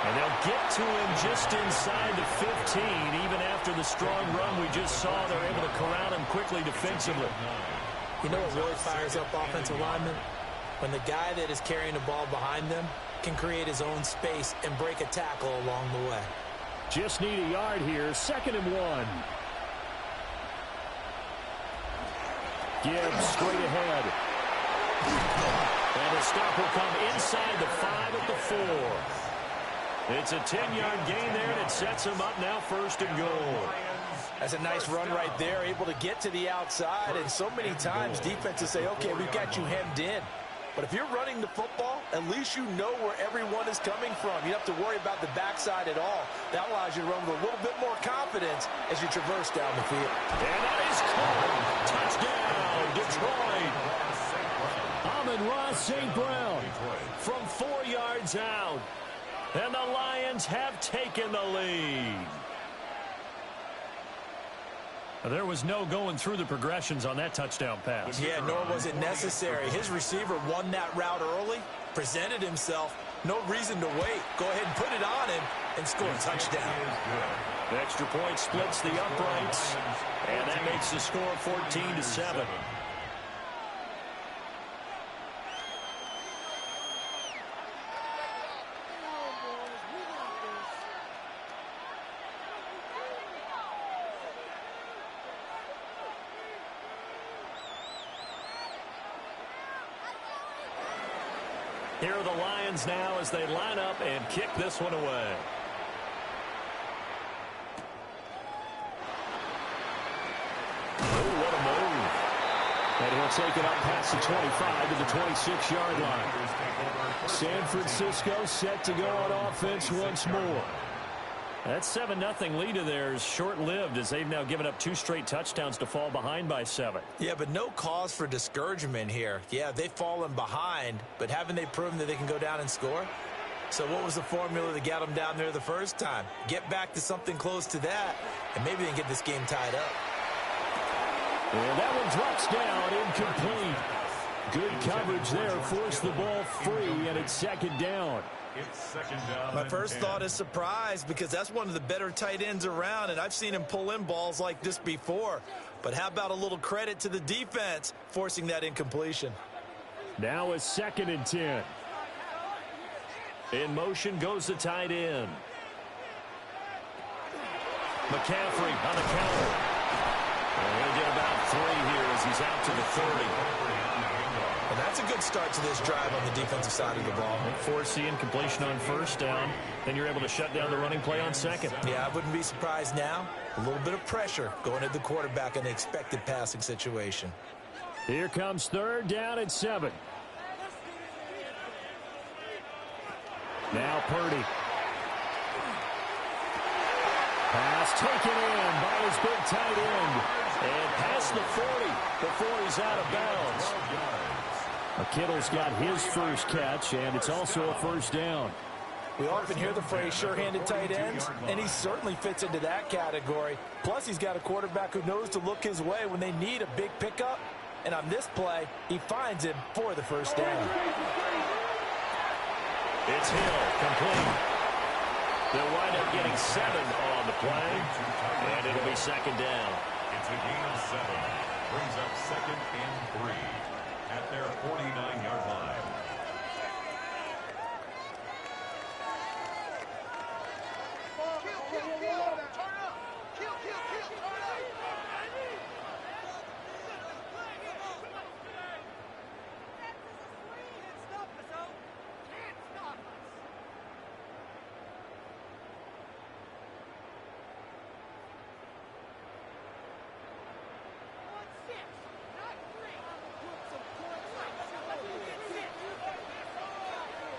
And they'll get to him just inside the 15. Even after the strong run we just saw, they're able to corral him quickly defensively. You know what really fires up offensive linemen? When the guy that is carrying the ball behind them can create his own space and break a tackle along the way. Just need a yard here. 2nd and 1. Gibbs straight ahead. And the stop will come inside the 5 at the 4. It's a 10-yard gain there, and it sets him up now 1st and goal. That's a nice run right there, able to get to the outside. And so many times defenses say, okay, we've got you hemmed in. But if you're running the football, at least you know where everyone is coming from. You don't have to worry about the backside at all. That allows you to run with a little bit more confidence as you traverse down the field. And that is caught. Touchdown, Detroit. Amon-Ra St. Brown from 4 yards out. And the Lions have taken the lead. There was no going through the progressions on that touchdown pass. Yeah, nor was it necessary. His receiver won that route early, presented himself. No reason to wait. Go ahead and put it on him and score a touchdown. The extra point splits the uprights, and that makes the score 14-7. Here are the Lions now as they line up and kick this one away. Oh, what a move. And he'll take it up past the 25 to the 26-yard line. San Francisco set to go on offense once more. That 7-0 lead of theirs short-lived as they've now given up 2 straight touchdowns to fall behind by 7. Yeah, but no cause for discouragement here. Yeah, they've fallen behind, but haven't they proven that they can go down and score? So what was the formula that got them down there the first time? Get back to something close to that, and maybe they can get this game tied up. And that one drops down, incomplete. Good coverage there, forced the ball free, and it's 2nd down. It's 2nd down. My first thought is surprise because that's one of the better tight ends around, and I've seen him pull in balls like this before. But how about a little credit to the defense forcing that incompletion? Now a 2nd and 10. In motion goes the tight end. McCaffrey on the counter. And he'll get about 3 here as he's out to the 30. And that's a good start to this drive on the defensive side of the ball. Force the incompletion on 1st down. Then you're able to shut down the running play on 2nd. Yeah, I wouldn't be surprised now. A little bit of pressure going at the quarterback in the expected passing situation. Here comes 3rd down at 7. Now Purdy. Pass taken in by his big tight end. And past the 40 before he's out of bounds. Kittle's got his first catch, and it's also a 1st down. We often hear the phrase sure-handed tight ends, and he certainly fits into that category. Plus, he's got a quarterback who knows to look his way when they need a big pickup. And on this play, he finds him for the 1st down. It's Hill, complete. They'll wind up getting 7 on the play, and it'll be 2nd down. It's a gain of 7. Brings up 2nd and 3 at their 49-yard line.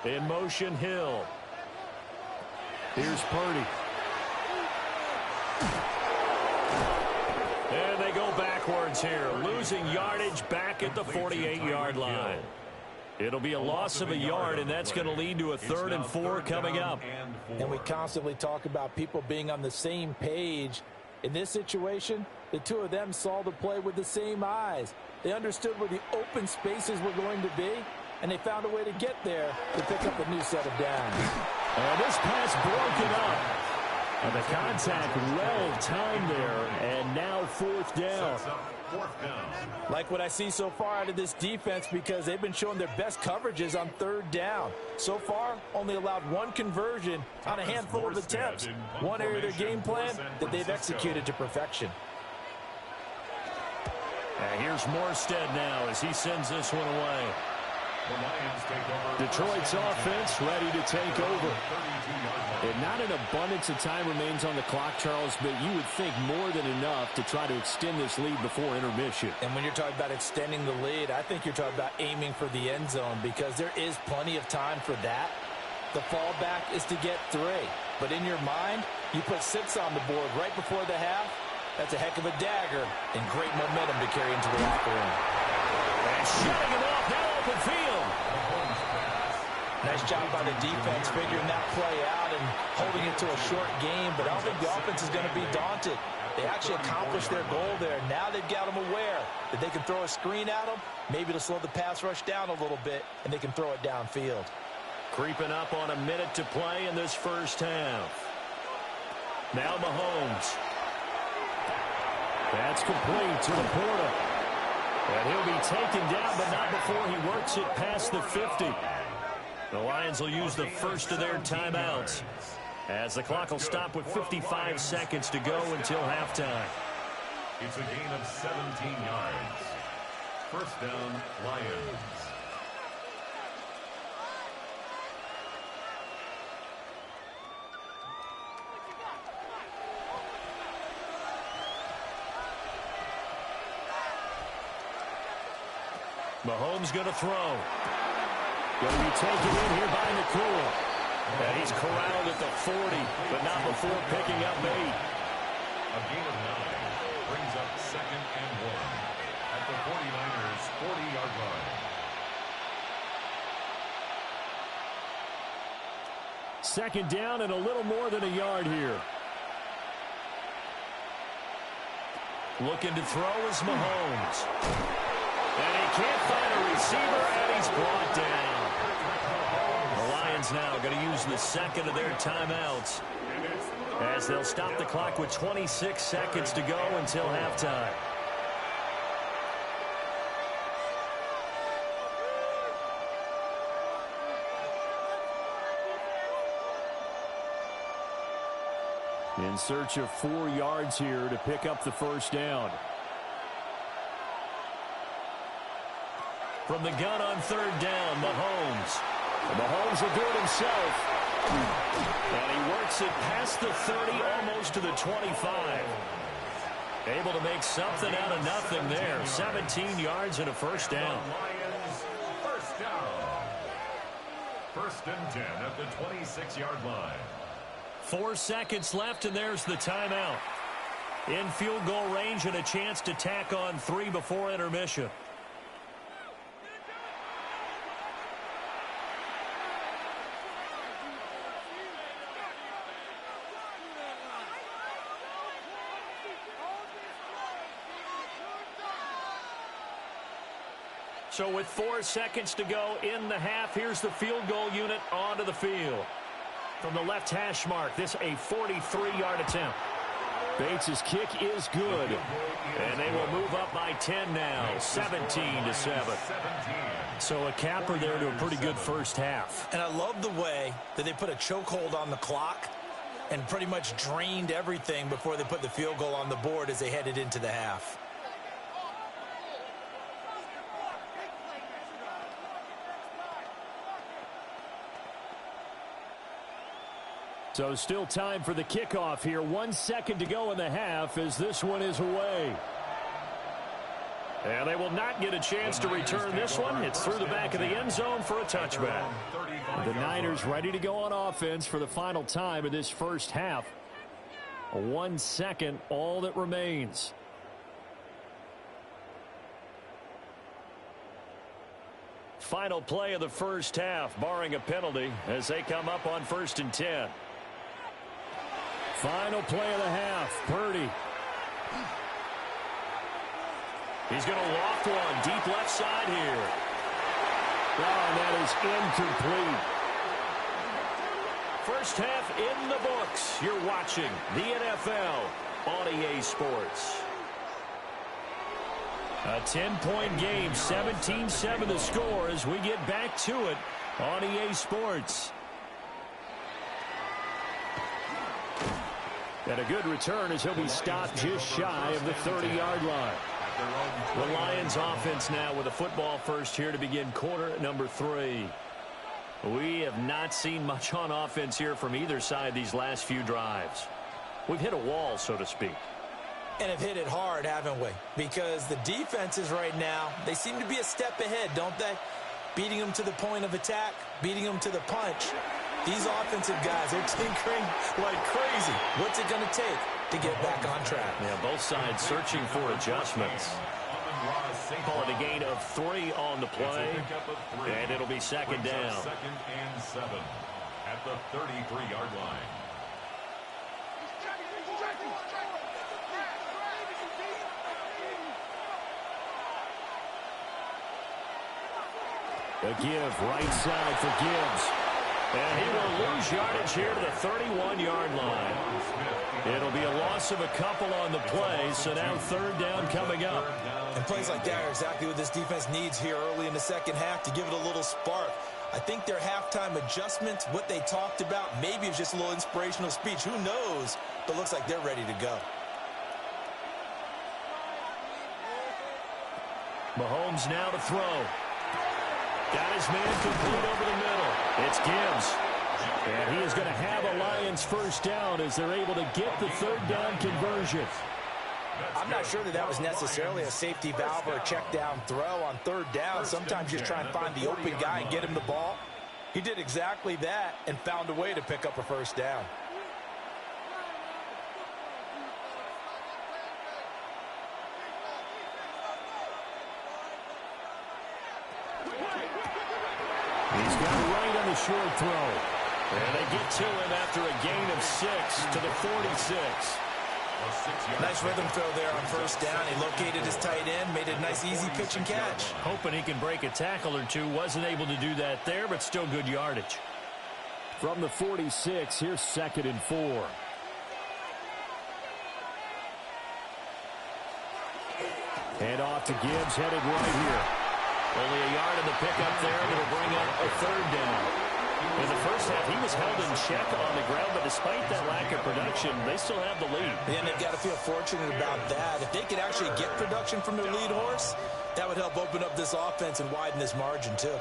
In motion, Hill. Here's Purdy. And they go backwards here, losing yardage back at the 48-yard line. It'll be a loss of a yard, and that's going to lead to a 3rd and 4 coming up. And we constantly talk about people being on the same page. In this situation, the two of them saw the play with the same eyes. They understood where the open spaces were going to be, and they found a way to get there to pick up a new set of downs. And this pass broken up. And the contact well timed there, and now 4th down. Like what I see so far out of this defense, because they've been showing their best coverages on 3rd down. So far, only allowed 1 conversion on a handful of attempts. One area of their game plan that they've executed to perfection. And here's Morstead now as he sends this one away. Detroit's offense ready to take over. And not an abundance of time remains on the clock, Charles, but you would think more than enough to try to extend this lead before intermission. And when you're talking about extending the lead, I think you're talking about aiming for the end zone, because there is plenty of time for that. The fallback is to get 3. But in your mind, you put 6 on the board right before the half. That's a heck of a dagger and great momentum to carry into the locker room. And shutting him off, now open field. Nice job by the defense figuring that play out and holding it to a short game, but I don't think the offense is going to be daunted. They actually accomplished their goal there. Now they've got them aware that they can throw a screen at them, maybe to slow the pass rush down a little bit, and they can throw it downfield. Creeping up on a minute to play in this first half. Now Mahomes. That's complete to Laporta. And he'll be taken down, but not before he works it past the 50. The Lions will use the first of their timeouts as the clock will stop with 55 seconds to go until halftime. It's a gain of 17 yards. First down, Lions. Mahomes going to throw. Going to be taken in here by Nakua. And he's corralled at the 40, but not before picking up 8. A gain of 9 brings up 2nd and 1 at the 49ers' 40-yard line. Second down and a little more than a yard here. Looking to throw is Mahomes. And he can't find a receiver, and he's brought down. The Lions now going to use the second of their timeouts as they'll stop the clock with 26 seconds to go until halftime. In search of 4 yards here to pick up the first down. From the gun on 3rd down, Mahomes. Mahomes will do it himself. And he works it past the 30, almost to the 25. Able to make something out of nothing there. 17 yards and a first down. Lions, first down. 1st and 10 at the 26-yard line. 4 seconds left, and there's the timeout. In field goal range and a chance to tack on 3 before intermission. So with 4 seconds to go in the half, here's the field goal unit onto the field. From the left hash mark, this a 43-yard attempt. Bates' kick is good. And they will move up by 10 now, 17-7. So a capper there to a pretty good first half. And I love the way that they put a chokehold on the clock and pretty much drained everything before they put the field goal on the board as they headed into the half. So still time for the kickoff here. 1 second to go in the half as this one is away. And they will not get a chance to return this one. It's through the back of the end zone for a touchback. The Niners ready to go on offense for the final time of this first half. 1 second, all that remains. Final play of the first half, barring a penalty, as they come up on 1st and 10. Final play of the half, Purdy. He's going to loft one, deep left side here. Oh, and that is incomplete. First half in the books. You're watching the NFL on EA Sports. A 10-point game, 17-7 the score as we get back to it on EA Sports. And a good return as he'll be stopped just shy of the 30-yard line. The Lions offense now with a football first here to begin quarter number 3. We have not seen much on offense here from either side these last few drives. We've hit a wall, so to speak. And have hit it hard, haven't we? Because the defenses right now, they seem to be a step ahead, don't they? Beating them to the point of attack, beating them to the punch. These offensive guys, they're tinkering like crazy. What's it going to take to get back on track? Yeah, both sides searching for adjustments. Call it a gain of 3 on the play, and it'll be second down. 2nd and 7 at the 33-yard line. A give right side for Gibbs. And he will lose yardage here to the 31-yard line. It'll be a loss of a couple on the play, so now 3rd down coming up. And plays like that are exactly what this defense needs here early in the second half to give it a little spark. I think their halftime adjustments, what they talked about, maybe it's just a little inspirational speech. Who knows? But looks like they're ready to go. Mahomes now to throw. Got his man complete over the middle. It's Gibbs. And he is going to have a Lions first down as they're able to get the 3rd down conversion. I'm not sure that was necessarily a safety valve or a check down throw on 3rd down. Sometimes you just try and find the open guy and get him the ball. He did exactly that and found a way to pick up a first down. He's got right on the short throw. And they get to him after a gain of 6 to the 46. Nice rhythm throw there on 1st down. He located his tight end, made a nice easy pitch and catch. Hoping he can break a tackle or two. Wasn't able to do that there, but still good yardage. From the 46, here's 2nd and 4. Head off to Gibbs, headed right here. Only a yard in the pickup there, and it'll bring up a 3rd down. In the first half, he was held in check on the ground, but despite that lack of production, they still have the lead. And they've got to feel fortunate about that. If they could actually get production from their lead horse, that would help open up this offense and widen this margin, too.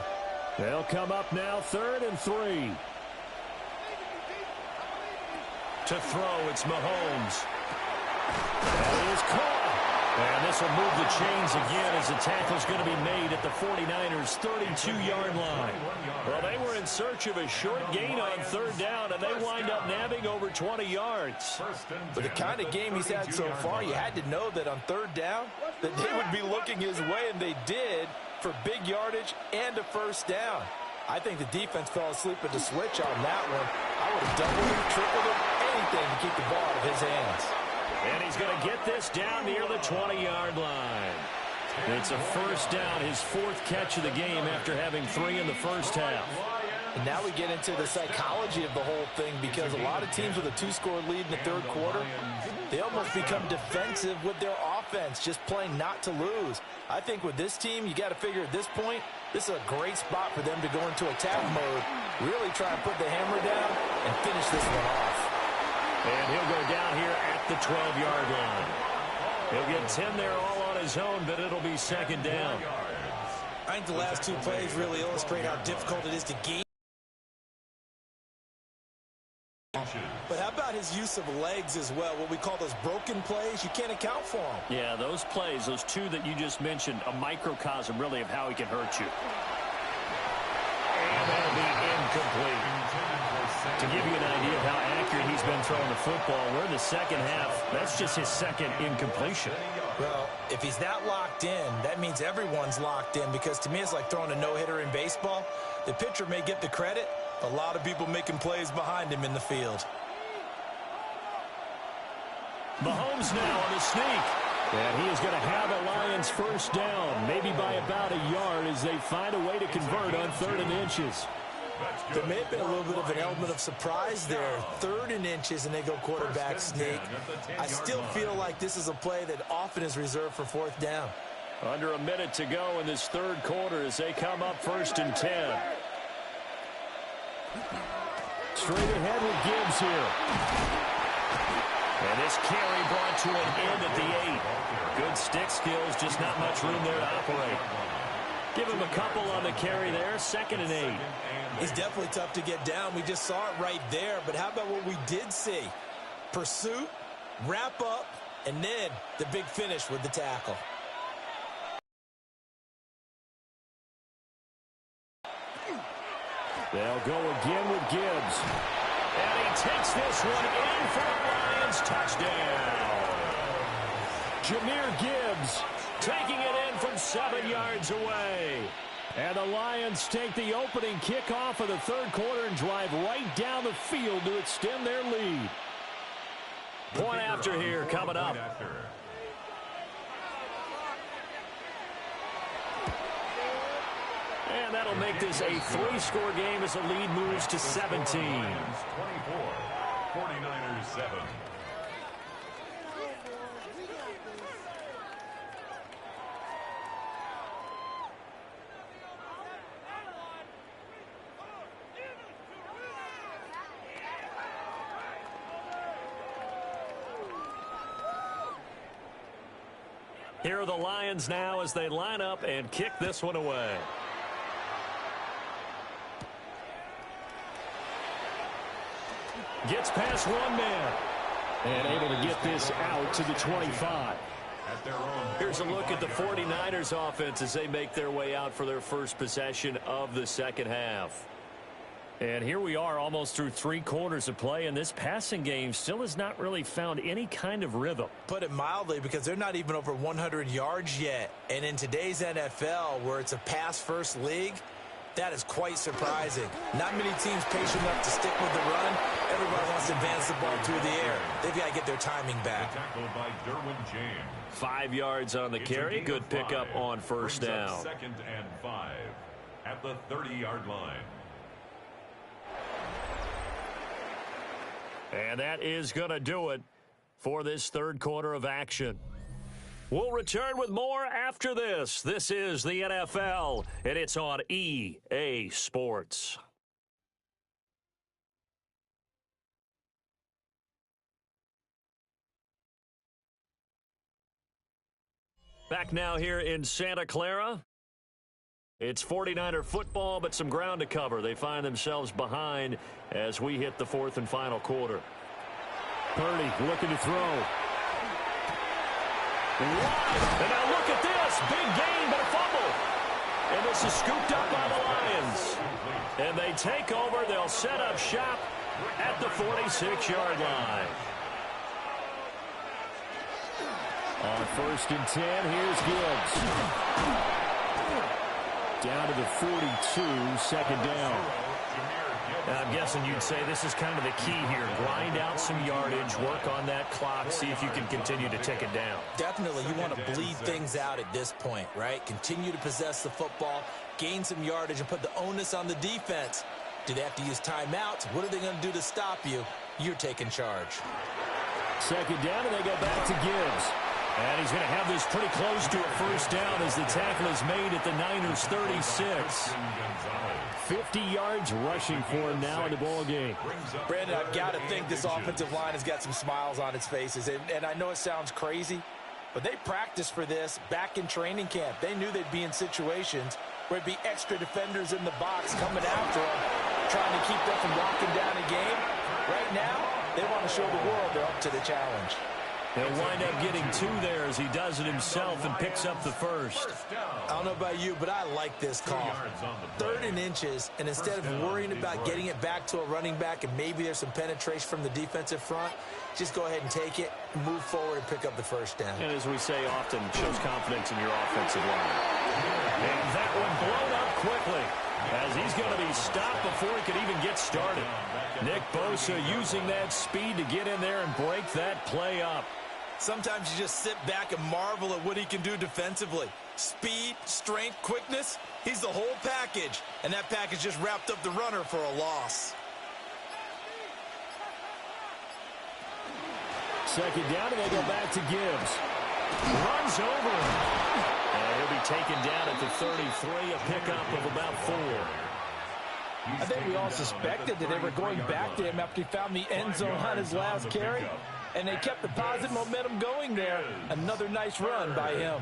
They'll come up now, 3rd and 3. To throw, it's Mahomes. That is caught. And this will move the chains again as the tackle's going to be made at the 49ers' 32-yard line. Well, they were in search of a short gain on 3rd down, and they wind up nabbing over 20 yards. But the kind of game he's had so far, you had to know that on 3rd down, that they would be looking his way, and they did, for big yardage and a first down. I think the defense fell asleep at the switch on that one. I would have doubled him, tripled him, anything to keep the ball out of his hands. And he's going to get this down near the 20-yard line. It's a first down, his 4th catch of the game after having 3 in the first half. And now we get into the psychology of the whole thing, because a lot of teams with a 2-score lead in the 3rd quarter, they almost become defensive with their offense, just playing not to lose. I think with this team, you got to figure at this point, this is a great spot for them to go into attack mode, really try and put the hammer down and finish this one off. And he'll go down here at the 12-yard line. He'll get 10 there all on his own, but it'll be 2nd down. I think the last 2 plays really illustrate how difficult it is to gain. But how about his use of legs as well? What we call those broken plays, you can't account for them. Yeah, those plays, those two that you just mentioned, a microcosm really of how he can hurt you. And that'll be incomplete. To give you an idea of how accurate he's been throwing the football, we're in the second half. That's just his second incompletion. Well, if he's that locked in, that means everyone's locked in, because to me it's like throwing a no-hitter in baseball. The pitcher may get the credit, a lot of people making plays behind him in the field. Mahomes now on the sneak. And he is going to have a Lions first down, maybe by about a yard as they find a way to convert on 3rd and inches. There may have been a little bit of an element of surprise there. 3rd and inches, and they go quarterback sneak. I still feel like this is a play that often is reserved for 4th down. Under a minute to go in this 3rd quarter as they come up 1st and 10. Straight ahead with Gibbs here. And this carry brought to an end at the 8. Good stick skills, just not much room there to operate. Give him a couple on the carry there, 2nd and 8. He's definitely tough to get down. We just saw it right there. But how about what we did see? Pursuit, wrap up, and then the big finish with the tackle. They'll go again with Gibbs. And he takes this one in for a Lions touchdown. Jahmyr Gibbs taking it in from 7 yards away. And the Lions take the opening kickoff of the 3rd quarter and drive right down the field to extend their lead. Point after here coming up. And that'll make this a 3-score game as the lead moves to 17. 24, 49ers 7. Here are the Lions now as they line up and kick this one away. Gets past one man. And able to get this out to the 25. Here's a look at the 49ers offense as they make their way out for their first possession of the second half. And here we are almost through 3 quarters of play, and this passing game still has not really found any kind of rhythm. Put it mildly, because they're not even over 100 yards yet. And in today's NFL, where it's a pass-first league, that is quite surprising. Not many teams patient enough to stick with the run. Everybody wants to advance the ball through the air. They've got to get their timing back. Tackled by Derwin James. 5 yards on the carry. Good pickup on first down. 2nd and 5 at the 30-yard line. And that is going to do it for this 3rd quarter of action. We'll return with more after this. This is the NFL, and it's on EA Sports. Back now here in Santa Clara. It's 49er football, but some ground to cover. They find themselves behind as we hit the 4th and final quarter. Purdy looking to throw. And now look at this. Big gain, but a fumble. And this is scooped up by the Lions. And they take over. They'll set up shop at the 46-yard line. On 1st and 10, here's Gibbs. Down to the 42, 2nd down. And I'm guessing you'd say this is kind of the key here. Grind out some yardage, work on that clock, see if you can continue to tick it down. Definitely, you want to bleed things out at this point, right? Continue to possess the football, gain some yardage, and put the onus on the defense. Do they have to use timeouts? What are they going to do to stop you? You're taking charge. 2nd down, and they go back to Gibbs. And he's going to have this pretty close to a first down as the tackle is made at the Niners' 36. 50 yards rushing for him now in the ball game. Brandon, I've got to think this offensive line has got some smiles on its faces. And I know it sounds crazy, but they practiced for this back in training camp. They knew they'd be in situations where it'd be extra defenders in the box coming after them, trying to keep them from locking down a game. Right now, They want to show the world they're up to the challenge. He'll wind up getting 2 there as he does it himself and picks up the first. I don't know about you, but I like this call. 3rd and inches, and instead of worrying about getting it back to a running back and maybe there's some penetration from the defensive front, just go ahead and take it, move forward, and pick up the first down. And as we say often, shows confidence in your offensive line. And that one blown up quickly as he's going to be stopped before he could even get started. Nick Bosa using that speed to get in there and break that play up. Sometimes you just sit back and marvel at what he can do defensively. Speed, strength, quickness, he's the whole package. And that package just wrapped up the runner for a loss. 2nd down, and they go back to Gibbs. Runs over him. And he'll be taken down at the 33, a pickup of about 4. I think we all suspected that they were going back to him after he found the end zone on his last carry. And they kept the positive momentum going there. Another nice run by him.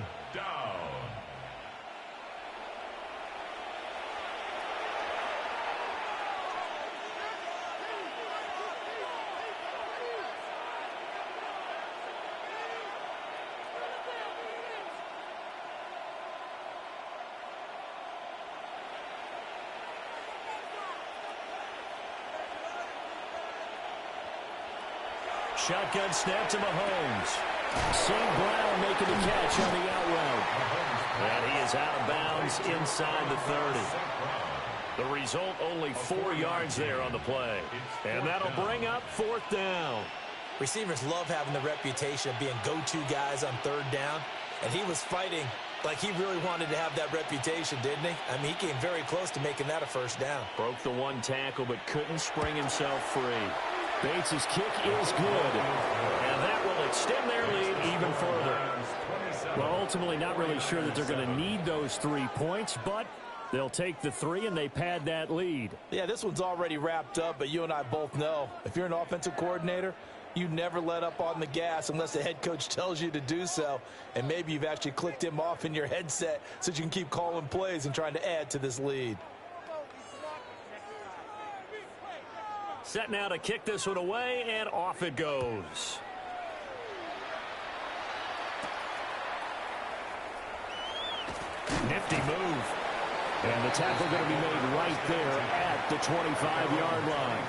Shotgun snap to Mahomes. St. Brown making the catch on the out route. And he is out of bounds inside the 30. The result, only 4 yards there on the play. And that'll bring up 4th down. Receivers love having the reputation of being go-to guys on 3rd down. And he was fighting like he really wanted to have that reputation, didn't he? I mean, he came very close to making that a 1st down. Broke the 1 tackle, but couldn't spring himself free. Bates' kick is good. And that will extend their lead even further. Well, ultimately not really sure that they're going to need those 3 points, but they'll take the 3 and they pad that lead. Yeah, this one's already wrapped up, but you and I both know if you're an offensive coordinator, you never let up on the gas unless the head coach tells you to do so. And maybe you've actually clicked him off in your headset so you can keep calling plays and trying to add to this lead. Set now to kick this one away, and off it goes. Nifty move. And the tackle going to be made right there at the 25-yard line.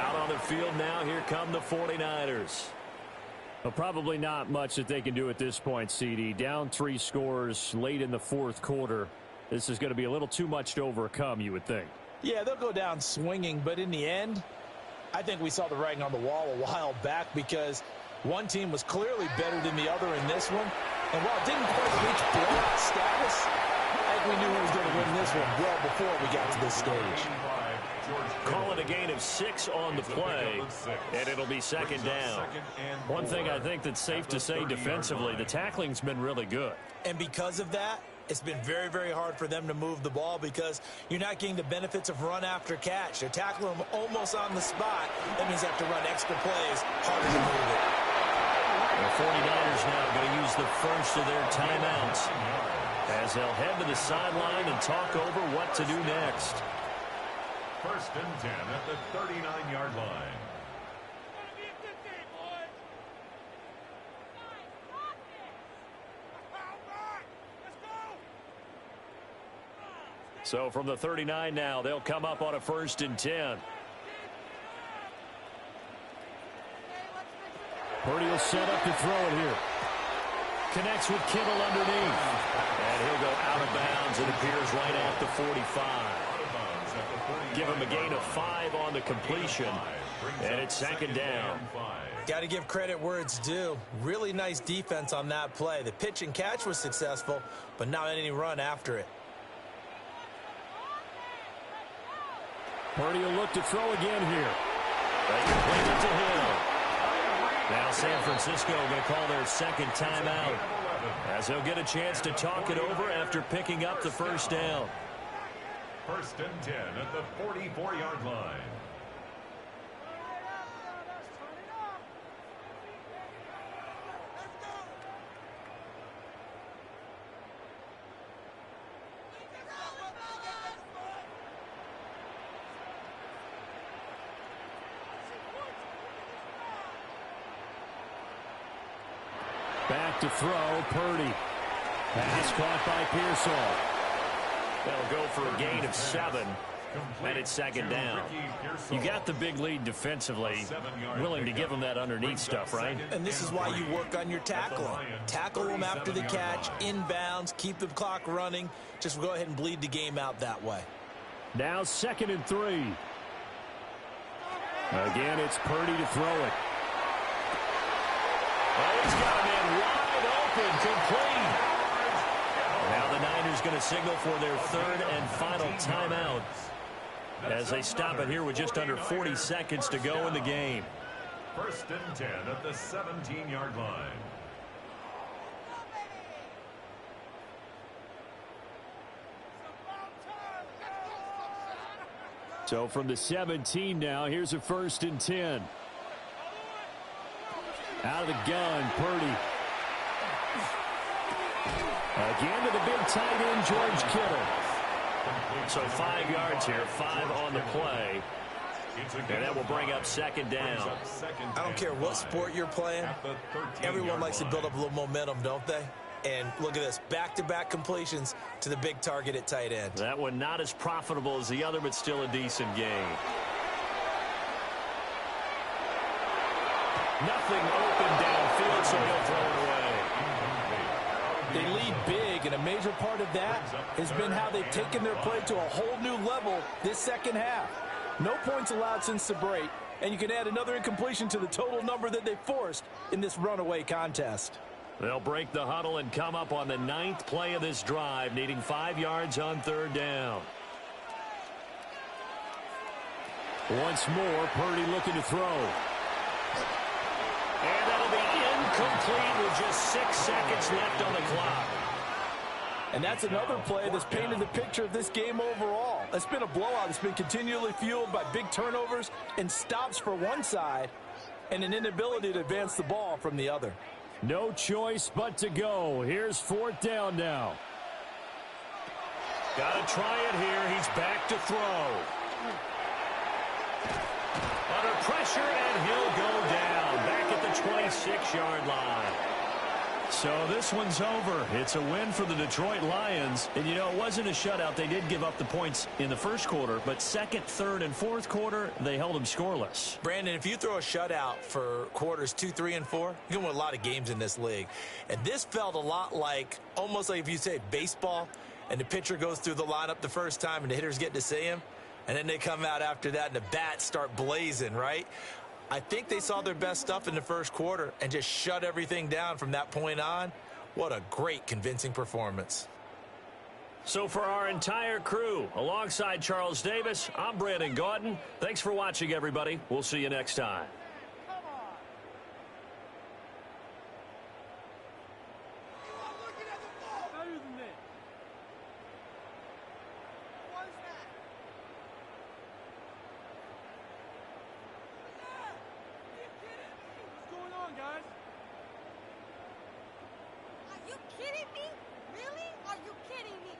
Out on the field now, here come the 49ers. Well, probably not much that they can do at this point, CD. Down 3 scores late in the 4th quarter. This is going to be a little too much to overcome, you would think. Yeah, they'll go down swinging, but in the end, I think we saw the writing on the wall a while back because one team was clearly better than the other in this one. And while it didn't quite reach blowout status, I think we knew who was going to win this one well before we got to this stage. Call it a gain of 6 on the play, and it'll be 2nd down. One thing I think that's safe to say defensively, the tackling's been really good. And because of that, it's been very, very hard for them to move the ball because you're not getting the benefits of run after catch. They're tackling them almost on the spot. That means they have to run extra plays, harder to move it. The 49ers now going to use the first of their timeouts as they'll head to the sideline and talk over what to do next. 1st and 10 at the 39-yard line. So from the 39 now, they'll come up on a 1st and 10. Purdy will set up to throw it here. Connects with Kittle underneath. And he'll go out of bounds. It appears right at the 45. Give him a gain of 5 on the completion. And it's 2nd down. Got to give credit where it's due. Really nice defense on that play. The pitch and catch was successful, but not any run after it. Purdy will look to throw again here. They complete it to Hill. Now San Francisco going to call their 2nd timeout as they'll get a chance to talk it over after picking up the 1st down. 1st and 10 at the 44-yard line. Back to throw, Purdy. Pass caught by Pearsall. They'll go for a gain of 7. And it's second down. You got the big lead defensively. Willing to give them that underneath stuff, right? And this is why you work on your tackling. Tackle them after the catch, inbounds, keep the clock running. Just go ahead and bleed the game out that way. Now 2nd and 3. Again, it's Purdy to throw it. Oh, he's got a man wide open, complete. Now the Niners going to signal for their 3rd and final timeout as they stop it here with just under 40 seconds to go in the game. 1st and 10 at the 17-yard line. So from the 17 now, here's a 1st and 10. Out of the gun, Purdy. Again to the big tight end, George Kittle. So 5 yards here, 5 on the play. And that will bring up 2nd down. I don't care what sport you're playing. Everyone likes to build up a little momentum, don't they? And look at this, back-to-back completions to the big target at tight end. That one not as profitable as the other, but still a decent game. Nothing open downfield, so he'll throw it away. They lead big, and a major part of that has been how they've taken their play to a whole new level this second half. No points allowed since the break, and you can add another incompletion to the total number that they forced in this runaway contest. They'll break the huddle and come up on the 9th play of this drive, needing 5 yards on 3rd down. Once more, Purdy looking to throw. And that'll be incomplete with just 6 seconds left on the clock. And that's another play that's painted the picture of this game overall. It's been a blowout. It's been continually fueled by big turnovers and stops for one side and an inability to advance the ball from the other. No choice but to go. Here's 4th down now. Got to try it here. He's back to throw. Under pressure, and he'll go down. Back at the 26-yard line. So this one's over. It's a win for the Detroit Lions. And, you know, it wasn't a shutout. They did give up the points in the first quarter, but 2nd, 3rd, and 4th quarter, they held them scoreless. Brandon, if you throw a shutout for quarters 2, 3, and 4, you can win a lot of games in this league. And this felt a lot like, almost like if you say baseball, and the pitcher goes through the lineup the first time, and the hitters get to see him, and then they come out after that, and the bats start blazing, right? I think they saw their best stuff in the first quarter and just shut everything down from that point on. What a great, convincing performance. So for our entire crew, alongside Charles Davis, I'm Brandon Gaudin. Thanks for watching, everybody. We'll see you next time. Are you kidding me? Really? Are you kidding me?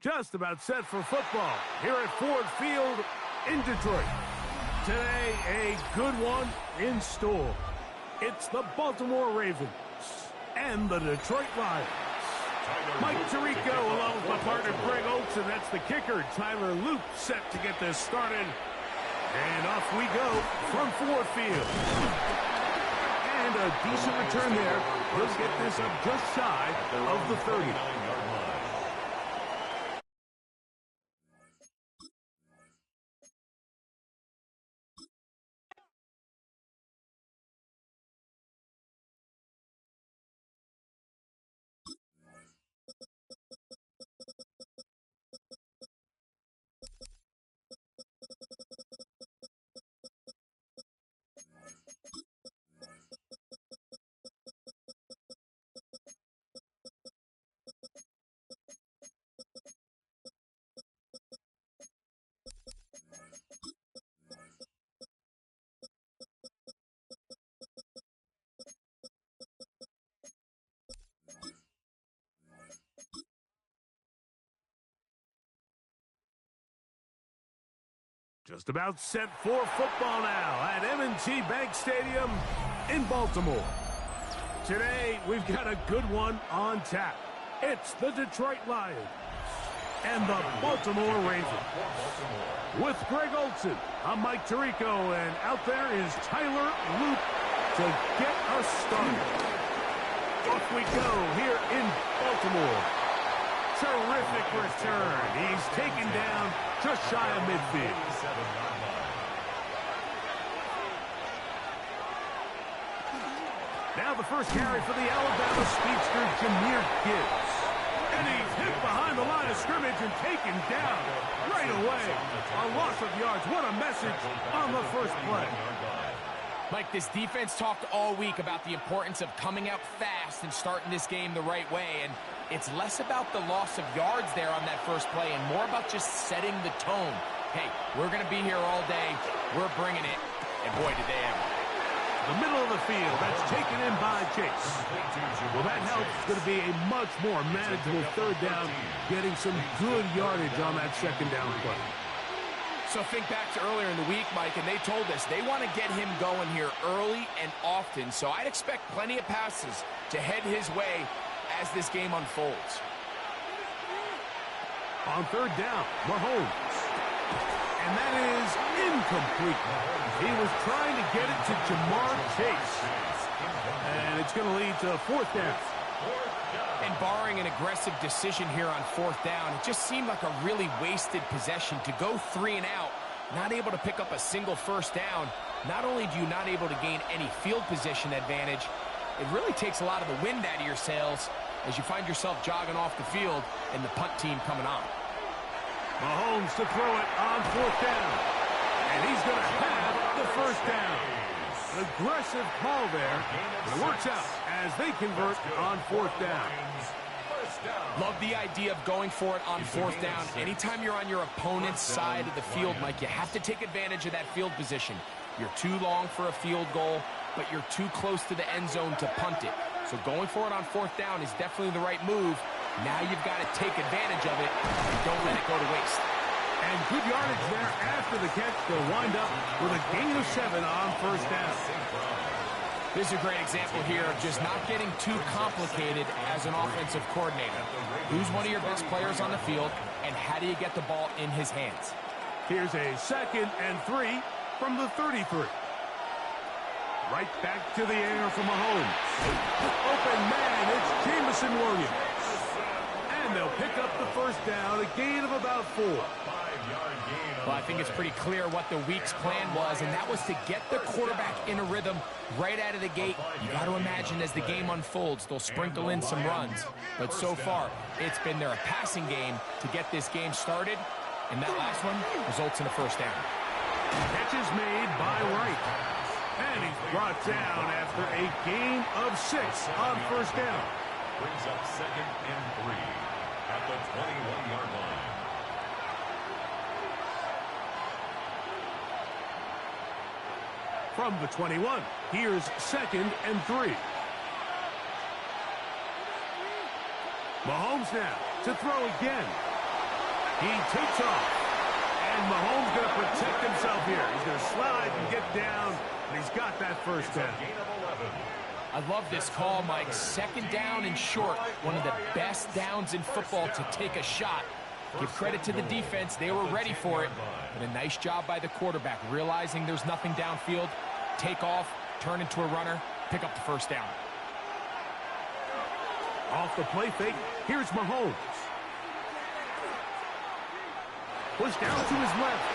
Just about set for football here at Ford Field in Detroit. Today, a good one in store. It's the Baltimore Ravens and the Detroit Lions. Mike Tirico along with my partner Greg Olsen. That's the kicker. Tyler Loop set to get this started. And off we go from Ford Field. And a decent return there. Let's get this up just shy of the 30. Just about set for football now at M&T Bank Stadium in Baltimore. Today, we've got a good one on tap. It's the Detroit Lions and the Baltimore Ravens. With Greg Olsen, I'm Mike Tirico, and out there is Tyler Loop to get us started. Off we go here in Baltimore. Terrific return. He's taken down just shy of midfield. Now the first carry for the Alabama speedster, Jahmyr Gibbs. And he's hit behind the line of scrimmage and taken down right away. A loss of yards. What a message on the first play. Mike, this defense talked all week about the importance of coming out fast and starting this game the right way. And it's less about the loss of yards there on that first play and more about just setting the tone. Hey, we're going to be here all day. We're bringing it. And boy, did they ever. The middle of the field, that's taken in by Chase. Well, that helps. It's going to be a much more manageable third down, getting some good yardage on that second down play. So think back to earlier in the week, Mike, and they told us they want to get him going here early and often. So I'd expect plenty of passes to head his way as this game unfolds. On third down, Mahomes. And that is incomplete. He was trying to get it to Jamar Chase. And it's going to lead to fourth down. And barring an aggressive decision here on fourth down, it just seemed like a really wasted possession to go 3 and out, not able to pick up a single first down. Not only do you not able to gain any field position advantage, it really takes a lot of the wind out of your sails as you find yourself jogging off the field and the punt team coming on. Mahomes to throw it on fourth down. And he's going to have the first down. An aggressive call there. It works out as they convert on fourth down. Love the idea of going for it on fourth down. Anytime you're on your opponent's side of the field, Mike, you have to take advantage of that field position. You're too long for a field goal, but you're too close to the end zone to punt it. So going for it on fourth down is definitely the right move. Now you've got to take advantage of it and don't let it go to waste. And good yardage there after the catch. They'll wind up with a gain of 7 on first down. This is a great example here of just not getting too complicated as an offensive coordinator. Who's one of your best players on the field, and how do you get the ball in his hands? Here's a 2nd and 3 from the 33. Right back to the air for Mahomes. Open man, it's Jameson Williams. And they'll pick up the first down, a gain of about 4. Well, I think it's pretty clear what the week's plan was, and that was to get the quarterback in a rhythm right out of the gate. You got to imagine as the game unfolds, they'll sprinkle in some runs. But so far, it's been their passing game to get this game started, and that last one results in a first down. Catch is made by Wright. And he's brought down after a gain of 6 on first down. Brings up 2nd and 3 at the 21-yard line. From the 21, here's 2nd and 3. Mahomes now to throw again. He takes off. And Mahomes going to protect himself here. He's going to slide and get down, and he's got that first down. I love this call, Mike. Second down and short. One of the best downs in football to take a shot. Give credit to the defense. They were ready for it. But a nice job by the quarterback, realizing there's nothing downfield. Take off, turn into a runner, pick up the first down. Off the play fake, here's Mahomes. Push down to his left.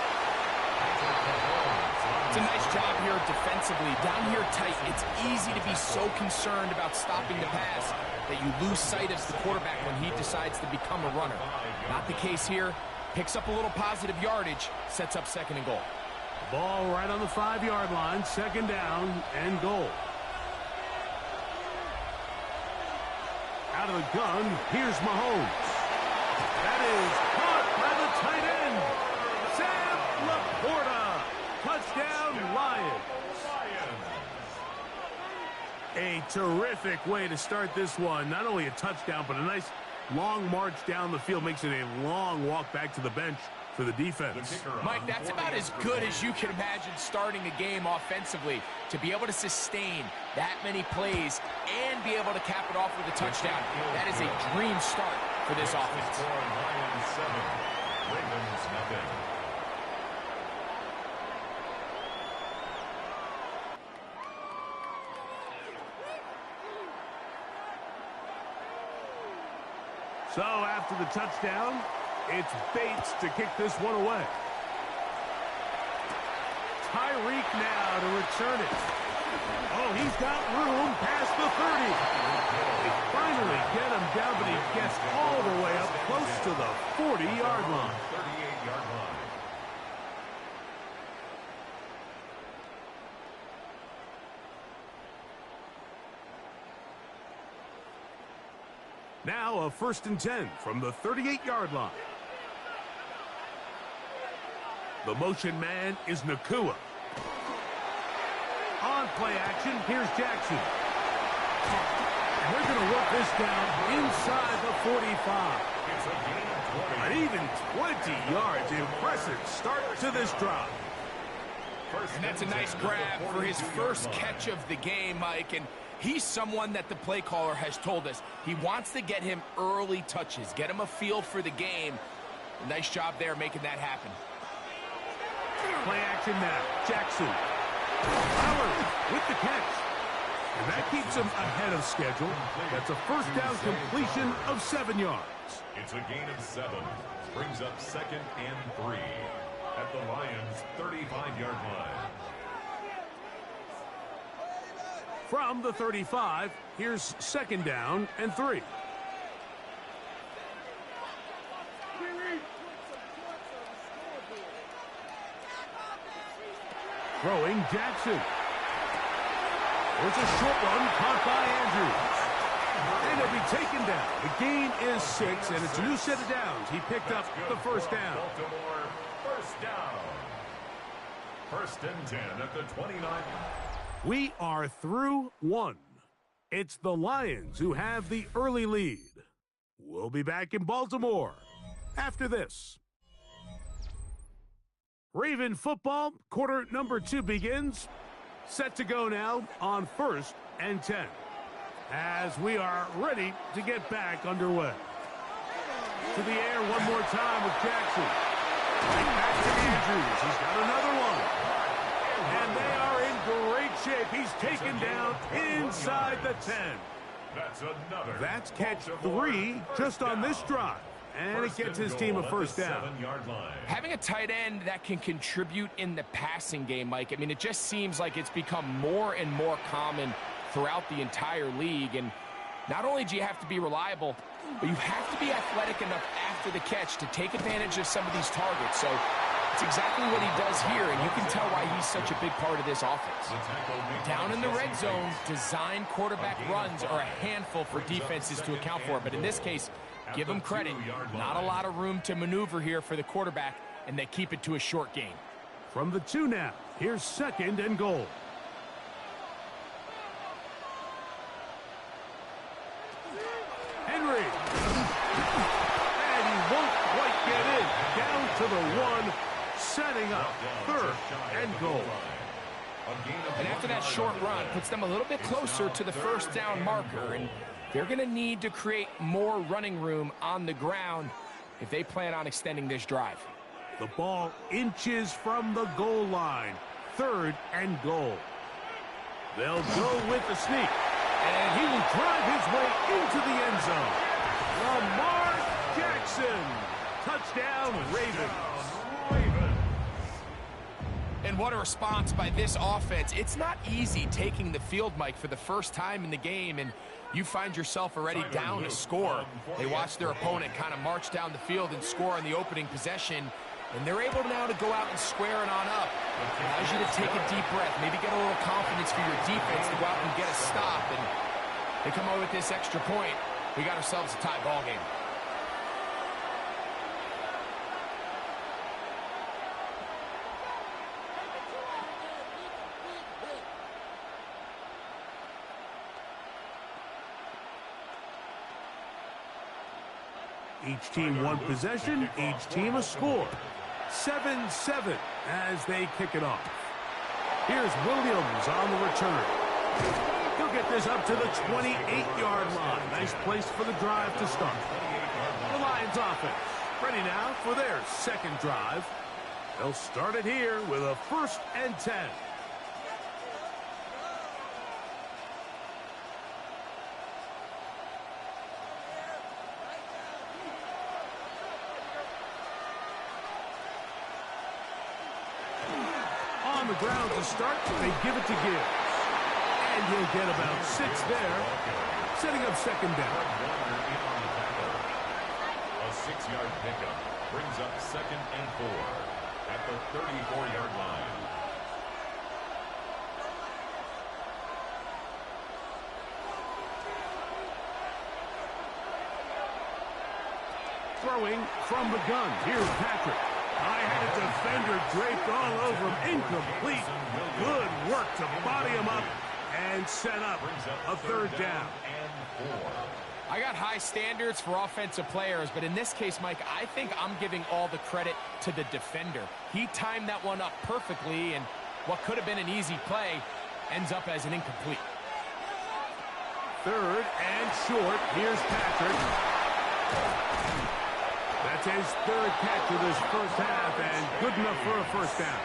It's a nice job here defensively. Down here tight, it's easy to be so concerned about stopping the pass that you lose sight of the quarterback when he decides to become a runner. Not the case here. Picks up a little positive yardage, sets up second and goal. Ball right on the 5-yard line, second down and goal. Out of the gun, here's Mahomes. That is caught by the tight end, Sam Laporta. Touchdown, Lions. A terrific way to start this one. Not only a touchdown, but a nice long march down the field. Makes it a long walk back to the bench for the defense. Mike, that's about as good as you can imagine starting a game offensively. To be able to sustain that many plays and be able to cap it off with a touchdown, that is a dream start for this offense. Lions 7, Ravens nothing. So after the touchdown, it's Bates to kick this one away. Tyreek now to return it. Oh, he's got room past the 30. They finally get him down, but he gets all the way up close to the 40-yard line. 38-yard line. Now a 1st and 10 from the 38-yard line. The motion man is Nacua. On play action, here's Jackson. And they're going to work this down inside the 45. An even 20 yards. Impressive start to this drive. And that's a nice grab for his first catch of the game, Mike. And he's someone that the play caller has told us he wants to get him early touches, get him a feel for the game. A nice job there making that happen. Play action now. Jackson. Howard with the catch. And that keeps him ahead of schedule. That's a first down completion of 7 yards. It's a gain of 7. Brings up 2nd and 3 at the Lions' 35-yard line. From the 35, here's 2nd down and 3. Throwing Jackson. There's a short one caught by Andrews. And it'll be taken down. The gain is 6, and it's a new set of downs. He picked up the first down. Baltimore, first down. 1st and 10 at the 29. We are through 1. It's the Lions who have the early lead. We'll be back in Baltimore after this. Raven football, quarter number 2 begins. Set to go now on 1st and 10. As we are ready to get back underway. To the air one more time with Jackson. Right back to Andrews. He's got another one. And they are in great shape. He's taken down inside the 10. That's catch 3 just on this drive. And it gets his team a first down. Having a tight end that can contribute in the passing game, Mike, I mean, it just seems like it's become more and more common throughout the entire league. And not only do you have to be reliable, but you have to be athletic enough after the catch to take advantage of some of these targets. So it's exactly what he does here, and you can tell why he's such a big part of this offense. Down in the red zone, design quarterback runs are a handful for defenses to account for. But in this case, give him credit. Not a lot of room to maneuver here for the quarterback, and they keep it to a short game. From the 2 now, here's 2nd and goal. Henry. And he won't quite get in. another one, setting up 3rd and goal. And after that short run, puts them a little bit closer to the first down marker, and they're going to need to create more running room on the ground if they plan on extending this drive. The ball inches from the goal line. 3rd and goal. They'll go with the sneak. And he will drive his way into the end zone. Lamar Jackson. Touchdown, Ravens. And what a response by this offense. It's not easy taking the field, Mike, for the first time in the game, and you find yourself already down to score. They watch their opponent kind of march down the field and score on the opening possession, and they're able now to go out and square it on up. It allows you to take a deep breath, maybe get a little confidence for your defense to go out and get a stop, and they come away with this extra point. We got ourselves a tie ball game. Each team one possession, each team a score. 7-7 as they kick it off. Here's Williams on the return. He'll get this up to the 28-yard line. Nice place for the drive to start. The Lions offense ready now for their second drive. They'll start it here with a 1st and 10. On the ground to start, they give it to Gibbs. And he'll get about 6 there, setting up 2nd down. A 6-yard pickup brings up 2nd and 4 at the 34-yard line. Throwing from the gun. Here's Patrick. I had a defender draped all over him. Incomplete. Good work to body him up and set up a 3rd down. I got high standards for offensive players, but in this case, Mike, I think I'm giving all the credit to the defender. He timed that one up perfectly, and what could have been an easy play ends up as an incomplete. 3rd and short. Here's Patrick. That's his 3rd catch of this first half, and good enough for a 1st down.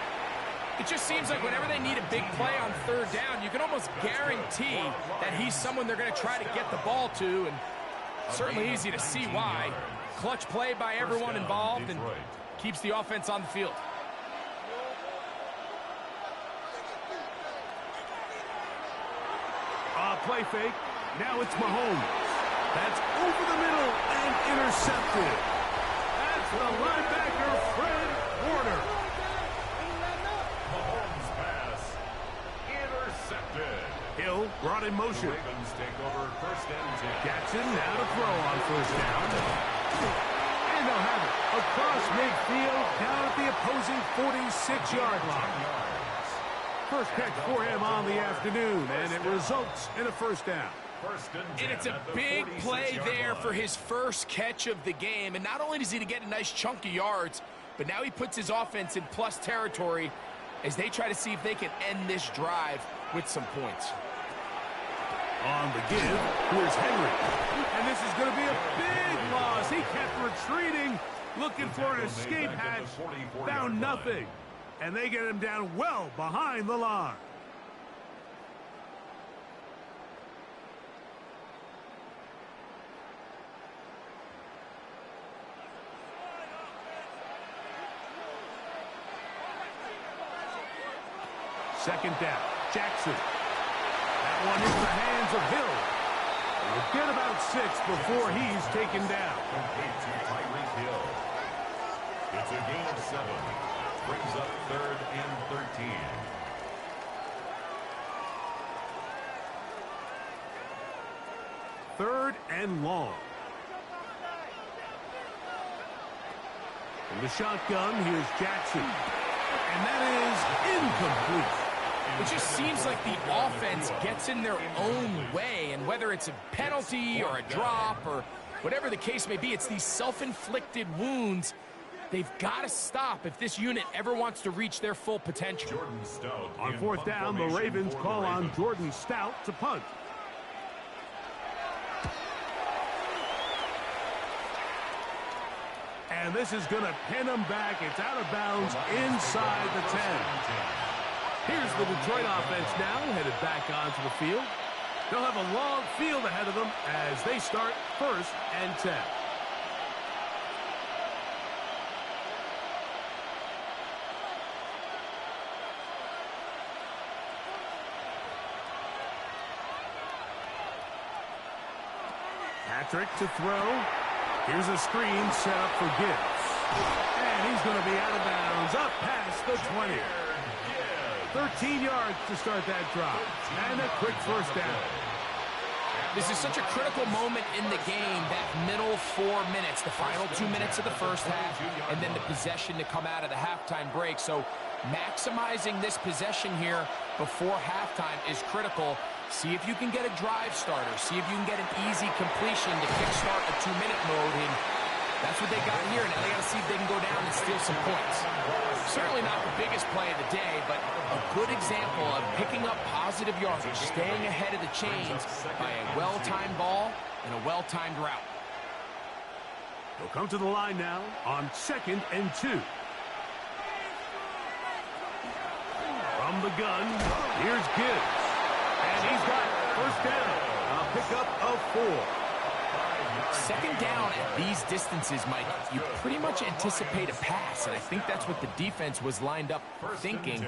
It just seems like whenever they need a big play on 3rd down, you can almost guarantee that he's someone they're going to try to get the ball to, and certainly easy to see why. Clutch play by everyone involved and keeps the offense on the field. Play fake. Now it's Mahomes. That's over the middle and intercepted. That's the linebacker, Fred Warner. Mahomes pass intercepted. Hill brought in motion. Ravens take over 1st and 10. Jackson now to throw on 1st down. And they'll have it across midfield down at the opposing 46-yard line. First catch for him on the afternoon, and it results in a 1st down. And it's a big play there for his first catch of the game. And not only does he get a nice chunk of yards, but now he puts his offense in plus territory as they try to see if they can end this drive with some points. On the give, here's Henry. And this is going to be a big loss. He kept retreating, looking for an escape hatch, found nothing. And they get him down well behind the line. Second down, Jackson. That one hits the hands of Hill. He'll get about 6 before he's taken down. Complete to Tyreek Hill. It's a gain of 7. Brings up 3rd and 13. Third and long. In the shotgun, here's Jackson. And that is incomplete. It just seems like the offense gets in their own way, and whether it's a penalty or a drop or whatever the case may be, it's these self-inflicted wounds They've got to stop if this unit ever wants to reach their full potential. Jordan Stout. On fourth down, the Ravens call on Jordan Stout to punt. And this is going to pin them back. It's out of bounds inside the 10. Here's the Detroit offense now, headed back onto the field. They'll have a long field ahead of them as they start 1st and 10. Patrick to throw. Here's a screen set up for Gibbs. And he's going to be out of bounds, up past the 20. 13 yards to start that drop. And a quick first down. This is such a critical moment in the game, that middle 4 minutes, the final 2 minutes of the first half, and then the possession to come out of the halftime break. So maximizing this possession here before halftime is critical. See if you can get a drive starter. See if you can get an easy completion to kickstart a 2-minute mode. And that's what they got here. Now they got to see if they can go down and steal some points. Certainly not the biggest play of the day, but a good example of picking up positive yardage, staying ahead of the chains by a well-timed ball and a well-timed route. They'll come to the line now on 2nd and 2. From the gun, here's Gibbs. And he's got first down. A pickup of 4. Second down at these distances, Mike, you pretty much anticipate a pass, and I think that's what the defense was lined up thinking.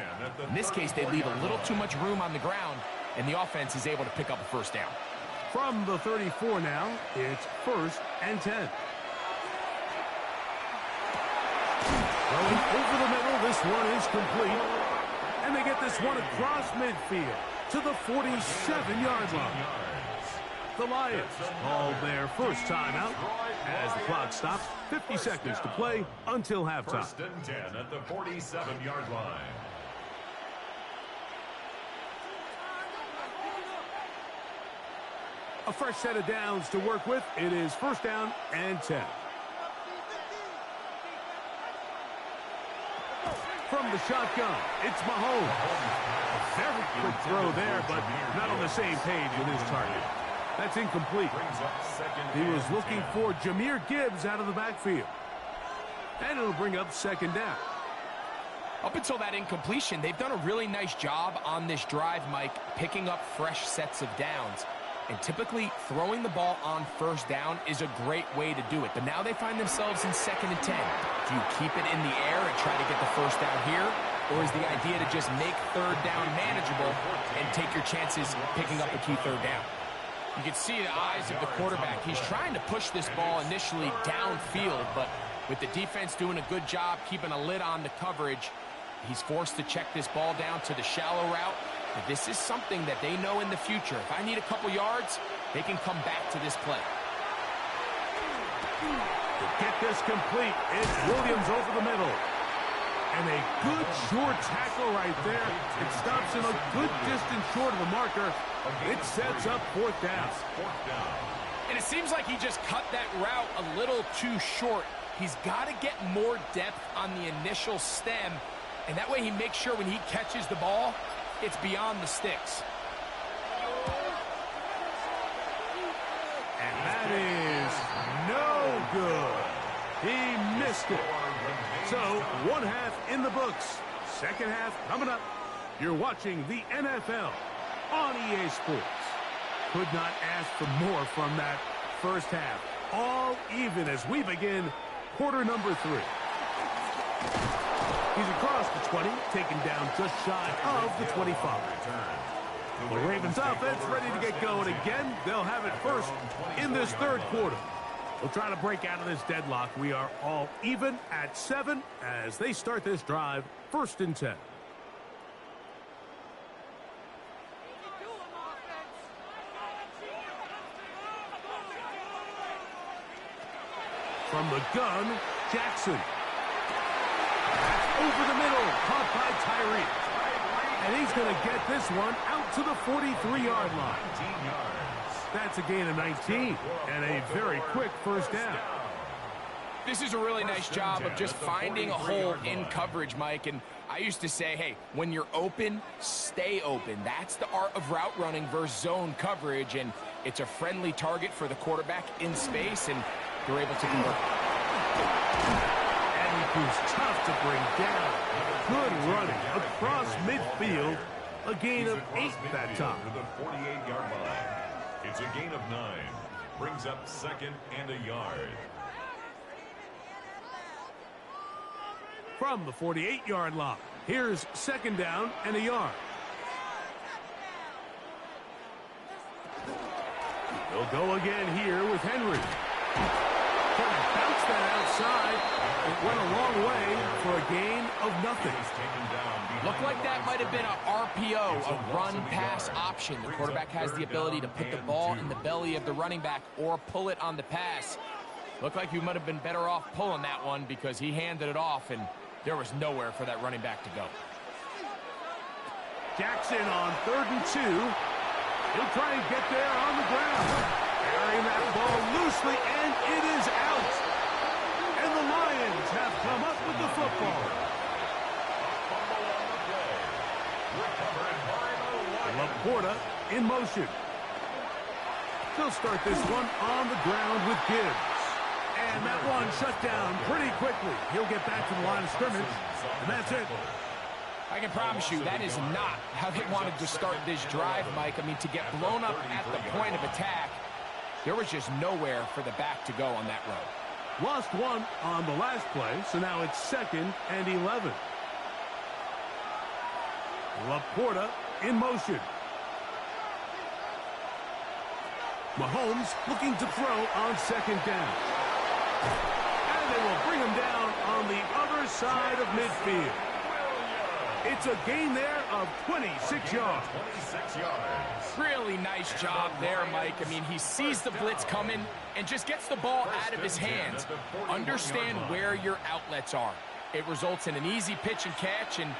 In this case, they leave a little too much room on the ground, and the offense is able to pick up a first down. From the 34 now, it's 1st and 10. Going over the middle, this one is complete. And they get this one across midfield to the 47-yard line. The Lions call their first timeout as the clock stops. 50 seconds to play until halftime. 1st and 10 at the 47-yard line. A fresh set of downs to work with. It is 1st down and 10. From the shotgun, it's Mahomes. A very quick throw there, but not on the same page with his target. That's incomplete. He was looking for Jahmyr Gibbs out of the backfield. And it'll bring up 2nd down. Up until that incompletion, they've done a really nice job on this drive, Mike, picking up fresh sets of downs. And typically, throwing the ball on 1st down is a great way to do it. But now they find themselves in 2nd and 10. Do you keep it in the air and try to get the first down here? Or is the idea to just make 3rd down manageable and take your chances picking up a key 3rd down? You can see the eyes of the quarterback. He's trying to push this ball initially downfield, but with the defense doing a good job keeping a lid on the coverage, he's forced to check this ball down to the shallow route. But this is something that they know in the future. If I need a couple yards, they can come back to this play. To get this complete, it's Williams over the middle. And a good short tackle right there. It stops him a good distance short of the marker. It sets up 4th down. And it seems like he just cut that route a little too short. He's got to get more depth on the initial stem. And that way he makes sure when he catches the ball, it's beyond the sticks. And that is no good. He missed it. So, 1 half in the books. 2nd half coming up. You're watching the NFL on EA Sports. Could not ask for more from that first half. All even as we begin quarter number 3. He's across the 20, taken down just shy of the 25. The Ravens offense ready to get going again. They'll have it first in this 3rd quarter. We'll try to break out of this deadlock. We are all even at 7 as they start this drive, 1st and 10. From the gun, Jackson. Over the middle, caught by Tyreek. And he's going to get this one out to the 43-yard line. That's a gain of 19 and a very quick first down. This is a really nice job of just finding a hole in coverage, Mike. And I used to say, hey, when you're open, stay open. That's the art of route running versus zone coverage. And it's a friendly target for the quarterback in space, and they're able to convert. And he proves tough to bring down. Good running across midfield. A gain of 8 that time. To the 48-yard line. It's a gain of 9. Brings up 2nd and a yard. From the 48-yard line, here's 2nd down and a yard. They'll go again here with Henry. Trying to bounce that outside. It went a long way for a gain of nothing. Looked like that might have been an RPO, a run-pass option. The quarterback has the ability to put the ball in the belly of the running back or pull it on the pass. Looked like you might have been better off pulling that one because he handed it off, and there was nowhere for that running back to go. Jackson on 3rd and 2. He'll try and get there on the ground. Carrying that ball loosely, and it is out. And the Lions have come up with the football. Laporta in motion. They'll start this one on the ground with Gibbs. And that one shut down pretty quickly. He'll get back to the line of scrimmage, and that's it. I can promise you that is not how they wanted to start this drive, Mike. I mean, to get blown up at the point of attack, there was just nowhere for the back to go on that run. Lost one on the last play, so now it's 2nd and 11. Laporta in motion. Mahomes looking to throw on 2nd down. And they will bring him down on the other side of midfield. It's a gain there of 26 yards. Really nice job there, Mike. I mean, he sees the blitz coming and just gets the ball out of his hands. Understand where your outlets are. It results in an easy pitch and catch and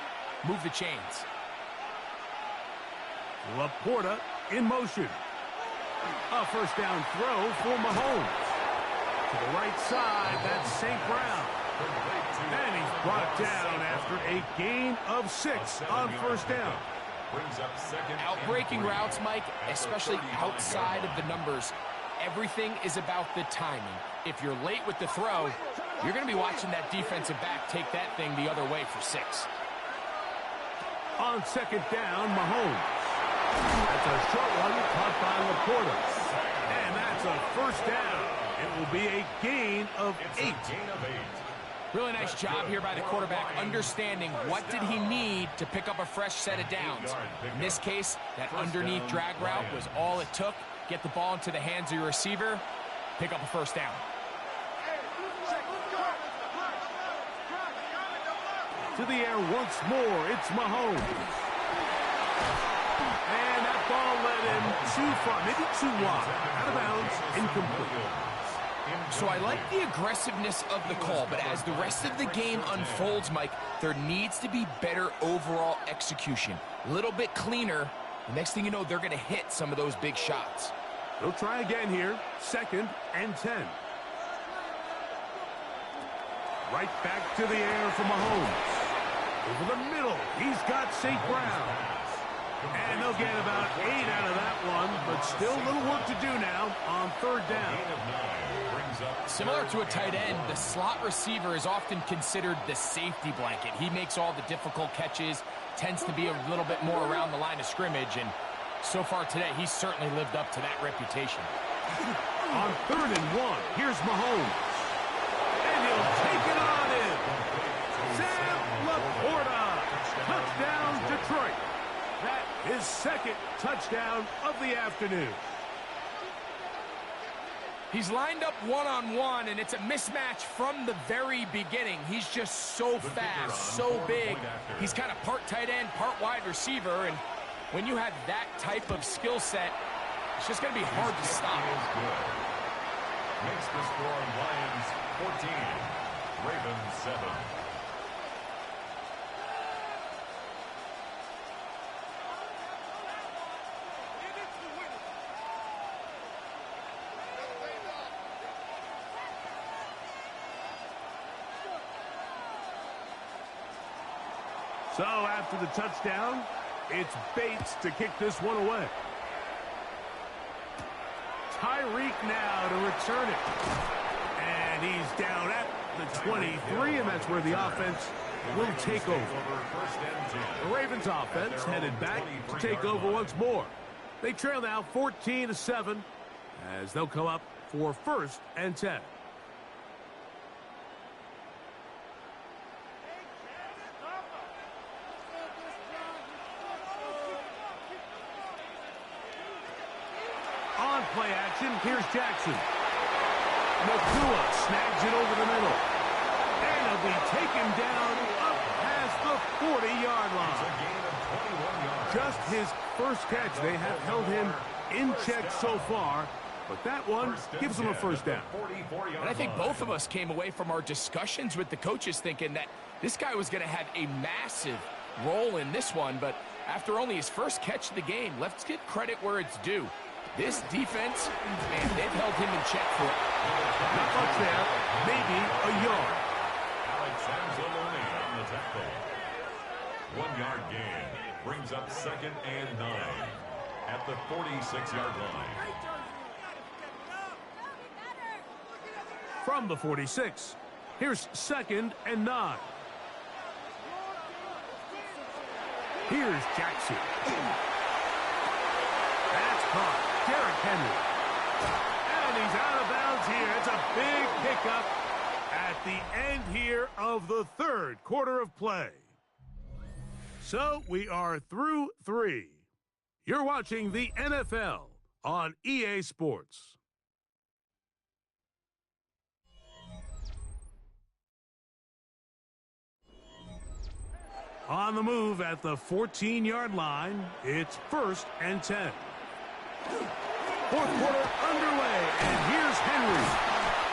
move the chains. Laporta in motion. A 1st down throw for Mahomes. To the right side, that's St. Brown. And he's brought down after a gain of 6 on 1st down. Outbreaking routes, Mike, especially outside of the numbers, everything is about the timing. If you're late with the throw, you're going to be watching that defensive back take that thing the other way for 6. On 2nd down, Mahomes. That's a short one caught by Laporta. And that's a 1st down. It will be a gain of 8. Really nice job here by the quarterback, understanding what did he need to pick up a fresh set of downs. In this case, that underneath drag route was all it took. Get the ball into the hands of your receiver, pick up a 1st down. To the air once more, it's Mahomes. And that ball led him too far, maybe too wide. Out of bounds, incomplete. So I like the aggressiveness of the call, but as the rest of the game unfolds, Mike, there needs to be better overall execution. A little bit cleaner. The next thing you know, they're going to hit some of those big shots. They'll try again here. 2nd and 10. Right back to the air for Mahomes. Over the middle, he's got St. Brown. And they'll get about 8 out of that one, but still a little work to do now on 3rd down. Similar to a tight end, the slot receiver is often considered the safety blanket. He makes all the difficult catches, tends to be a little bit more around the line of scrimmage, and so far today, he's certainly lived up to that reputation. On 3rd and 1, here's Mahomes. And he'll take it on in. Sam Laporta. Touchdown, Detroit. That is 2nd touchdown of the afternoon. He's lined up one-on-one, and it's a mismatch from the very beginning. He's just so fast, so big. He's kind of part tight end, part wide receiver, and when you have that type of skill set, it's just going to be hard to stop. Makes the score Lions 14, Ravens 7. So after the touchdown, it's Bates to kick this one away. Tyreek now to return it. And he's down at the 23, and that's where the offense will take over. The Ravens offense headed back to take over once more. They trail now 14-7 as they'll come up for 1st and 10. On play action, here's Jackson. Nakua snags it over the middle. And he'll be taken down up past the 40-yard line. Just his first catch. They have held him in check so far, but that one gives him a first down. And I think both of us came away from our discussions with the coaches thinking that this guy was going to have a massive role in this one, but after only his first catch of the game, let's get credit where it's due. This defense, man, they've held him in check for not much there, maybe a yard. Alex Anzalone on the tackle. 1-yard gain brings up 2nd and 9 at the 46-yard line. From the 46, here's 2nd and 9. Here's Jackson. That's caught. Derrick Henry. And he's out of bounds here. It's a big pickup at the end here of the 3rd quarter of play. So we are through 3. You're watching the NFL on EA Sports. On the move at the 14-yard line, it's 1st and 10. 4th quarter underway, and here's Henry.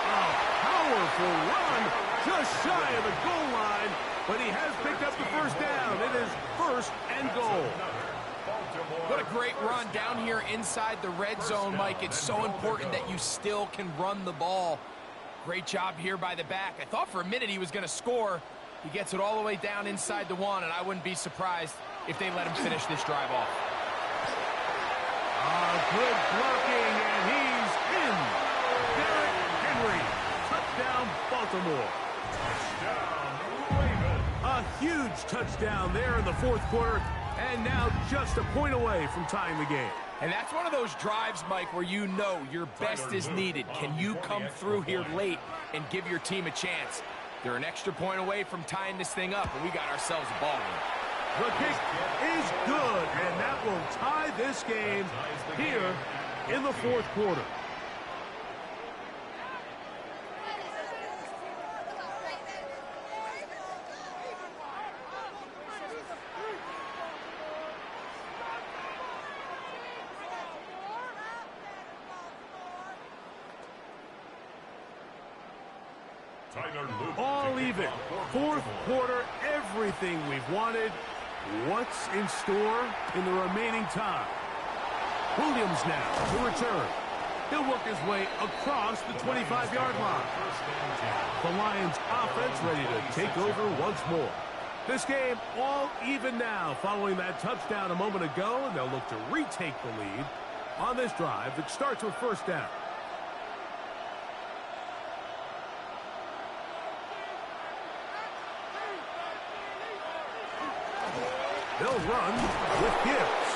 A powerful run just shy of the goal line, but he has picked up the first down. It is 1st and goal. What a great run down here inside the red zone, Mike. It's so important that you still can run the ball. Great job here by the back. I thought for a minute he was going to score. He gets it all the way down inside the 1, and I wouldn't be surprised if they let him finish this drive off. Good blocking, and he's in. Derrick Henry. Touchdown, Baltimore. A huge touchdown there in the 4th quarter, and now just a point away from tying the game. And that's one of those drives, Mike, where you know your best is needed. Can you come through here late and give your team a chance? They're an extra point away from tying this thing up, and we got ourselves a ball game. The kick is good, and that will tie this game here in the 4th quarter. All even. 4th quarter, everything we've wanted. What's in store in the remaining time? Williams now to return. He'll work his way across the 25-yard line. The Lions offense ready to take over once more. This game all even now following that touchdown a moment ago, and they'll look to retake the lead on this drive that starts with 1st down. They'll run with Gibbs.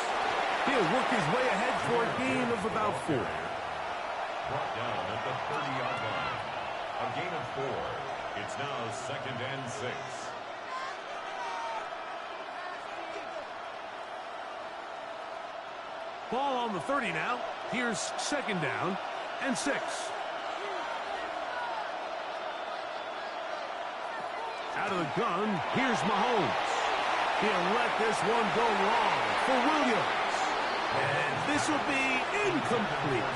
He'll work his way ahead for a gain of about 4. Brought down at the 30-yard line. A gain of 4. It's now 2nd and 6. Ball on the 30 now. Here's 2nd down and 6. Out of the gun, here's Mahomes. He'll let this one go long for Williams. And this will be incomplete.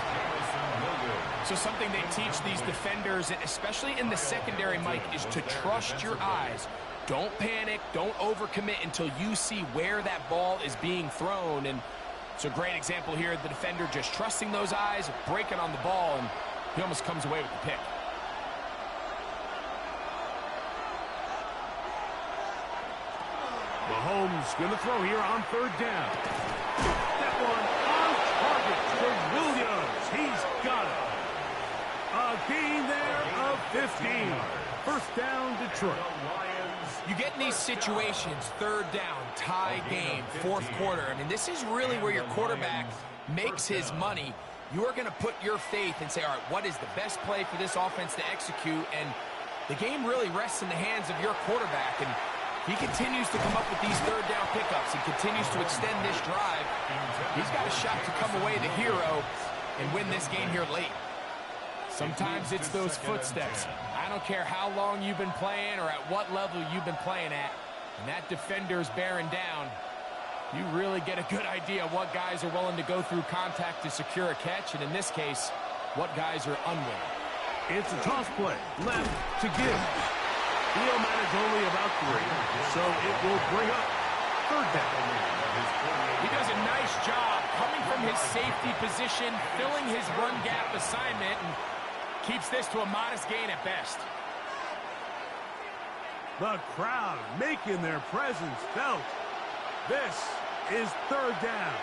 So something they teach these defenders, especially in the secondary, Mike, is to trust your eyes. Don't panic. Don't overcommit until you see where that ball is being thrown. And it's a great example here. The defender just trusting those eyes, breaking on the ball, and he almost comes away with the pick. Mahomes He's going to throw here on third down. That one on target for Williams. He's got it. A gain there of 15. First down, Detroit. You get in these situations, third down, tie game, fourth quarter. I mean, this is really where your quarterback makes his money. You're going to put your faith and say, all right, what is the best play for this offense to execute? And the game really rests in the hands of your quarterback. And he continues to come up with these third down pickups. He continues to extend this drive. He's got a shot to come away the hero and win this game here late. Sometimes it's those footsteps. I don't care how long you've been playing or at what level you've been playing at. And that defender's bearing down. You really get a good idea of what guys are willing to go through contact to secure a catch, and in this case, what guys are unwilling. It's a toss play, left to give. He'll manage only about 3, so it will bring up third down. He does a nice job coming from his safety position, filling his run gap assignment, and keeps this to a modest gain at best. The crowd making their presence felt. This is third down.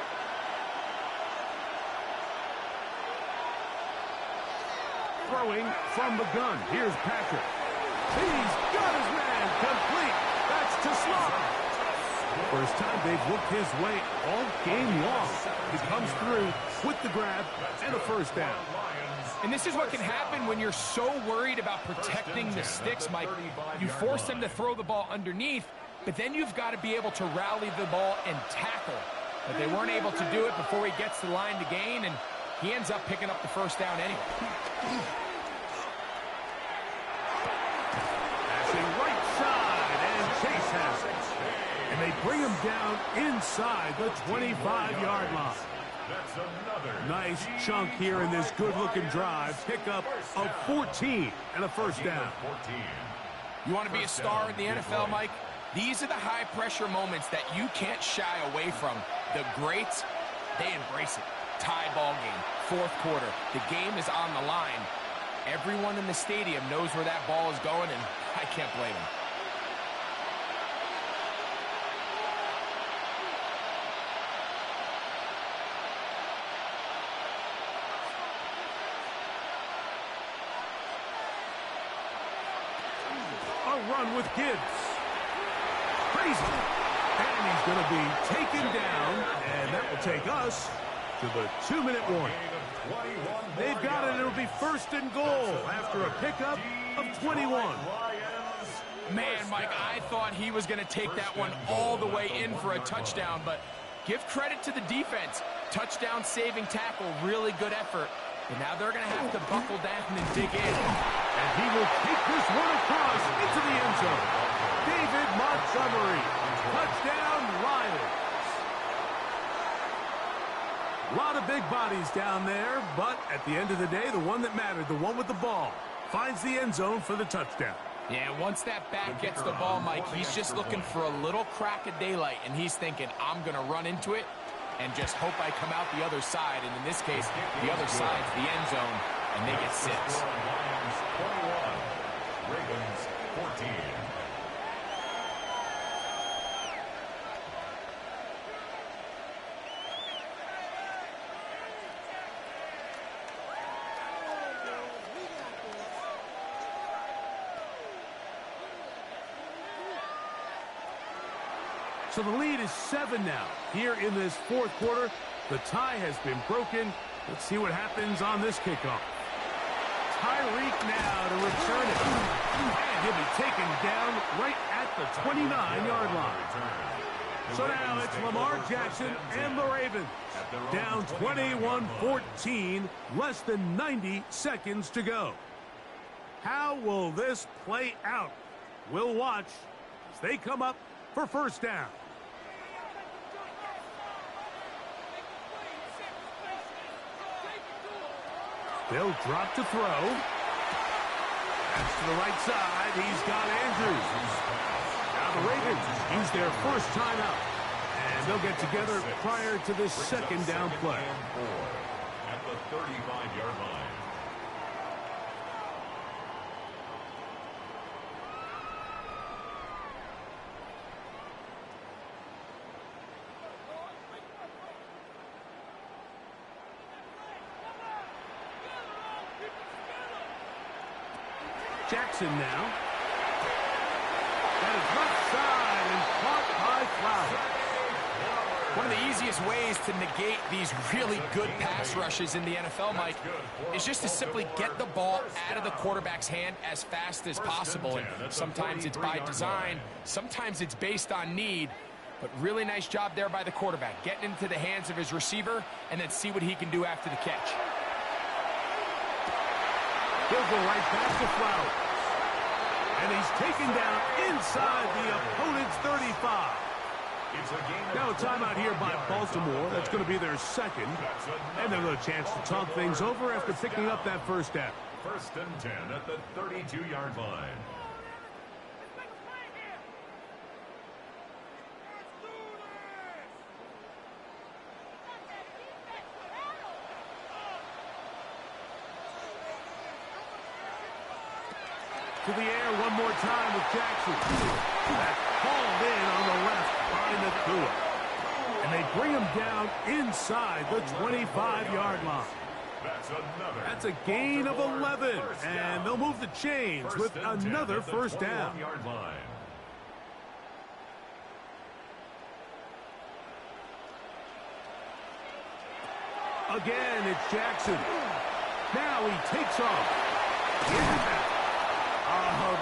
Throwing from the gun. Here's Patrick. He's got his man complete. That's to Slaughter. First time they've looked his way all game long. He comes through with the grab and a first down. And this is what can happen when you're so worried about protecting the sticks, Mike. You force them to throw the ball underneath, but then you've got to be able to rally the ball and tackle. But they weren't able to do it before he gets to the line to gain, and he ends up picking up the first down anyway. Passing right side, and Chase has it. And they bring him down inside the 25-yard line. That's another Nice chunk here in this good-looking drive. Pickup of 14 and a first down. You want to be a star in the NFL, Mike? These are the high-pressure moments that you can't shy away from. The greats, they embrace it. Tie ball game, fourth quarter. The game is on the line. Everyone in the stadium knows where that ball is going, and I can't blame them. Run with Gibbs. Crazy. And he's going to be taken down, and that will take us to the 2-minute warning. They've got it. It'll be first and goal after a pickup of 21. Man, Mike, I thought he was going to take that one all the way in for a touchdown, but give credit to the defense. Touchdown saving tackle, really good effort. But now they're going to have to buckle down and dig in. And he will take this one across into the end zone. David Montgomery. Touchdown, Lions. A lot of big bodies down there, but at the end of the day, the one that mattered, the one with the ball, finds the end zone for the touchdown. Yeah, once that back gets the ball, Mike, he's just looking for a little crack of daylight, and he's thinking, I'm going to run into it and just hope I come out the other side. And in this case, the other side's the end zone, and they get 6. Lions 21, Ravens 14. So the lead is 7 now. Here in this fourth quarter, the tie has been broken. Let's see what happens on this kickoff. Tyreek now to return it. And he'll be taken down right at the 29-yard line. So now it's Lamar Jackson and the Ravens. Down 21-14, less than 90 seconds to go. How will this play out? We'll watch as they come up for first down. They'll drop to throw. That's to the right side. He's got Andrews. Now the Ravens use their first timeout. And they'll get together prior to this second down play. At the 35-yard line. Jackson now. That is left side and caught by Flowers. One of the easiest ways to negate these really good pass rushes in the NFL, Mike, is just to simply get the ball out of the quarterback's hand as fast as possible. And sometimes it's by design, sometimes it's based on need. But really nice job there by the quarterback, getting into the hands of his receiver and then see what he can do after the catch. He'll go right back to Flowers. And he's taken down inside the opponent's 35. Now a timeout here by Baltimore. That's going to be their second. And they'll have a chance to talk things over after picking up that first down. 1st and 10 at the 32-yard line. To the air one more time with Jackson. That called in on the left by Nacua. And they bring him down inside the 25-yard line. That's a gain of 11. And they'll move the chains with another first down. Again, it's Jackson. Now he takes off.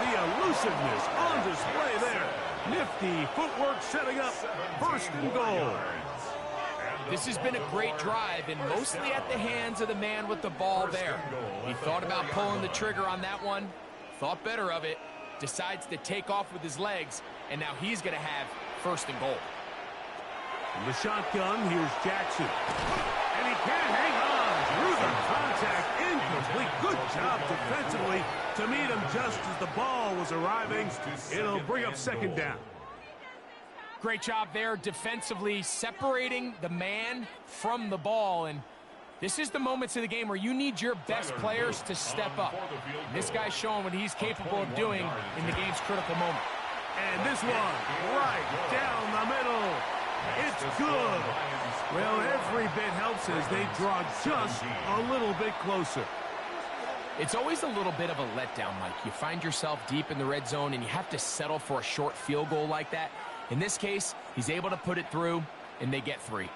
The elusiveness on display there. Nifty footwork setting up 1st and goal. This has been a great drive, and mostly at the hands of the man with the ball there. He thought about pulling the trigger on that one, thought better of it, decides to take off with his legs, and now he's going to have 1st and goal. From the shotgun, here's Jackson. And he can't hang on. Through the contact, incomplete. Good job defensively to meet him just as the ball was arriving. It'll bring up 2nd down. Great job there defensively, separating the man from the ball. And this is the moments of the game where you need your best players to step up. And this guy's showing what he's capable of doing in the game's critical moment. And this one right down the middle. It's good. Well, every bit helps as they draw just a little bit closer. It's always a little bit of a letdown, Mike. You find yourself deep in the red zone and you have to settle for a short field goal like that. In this case, he's able to put it through, and they get 3.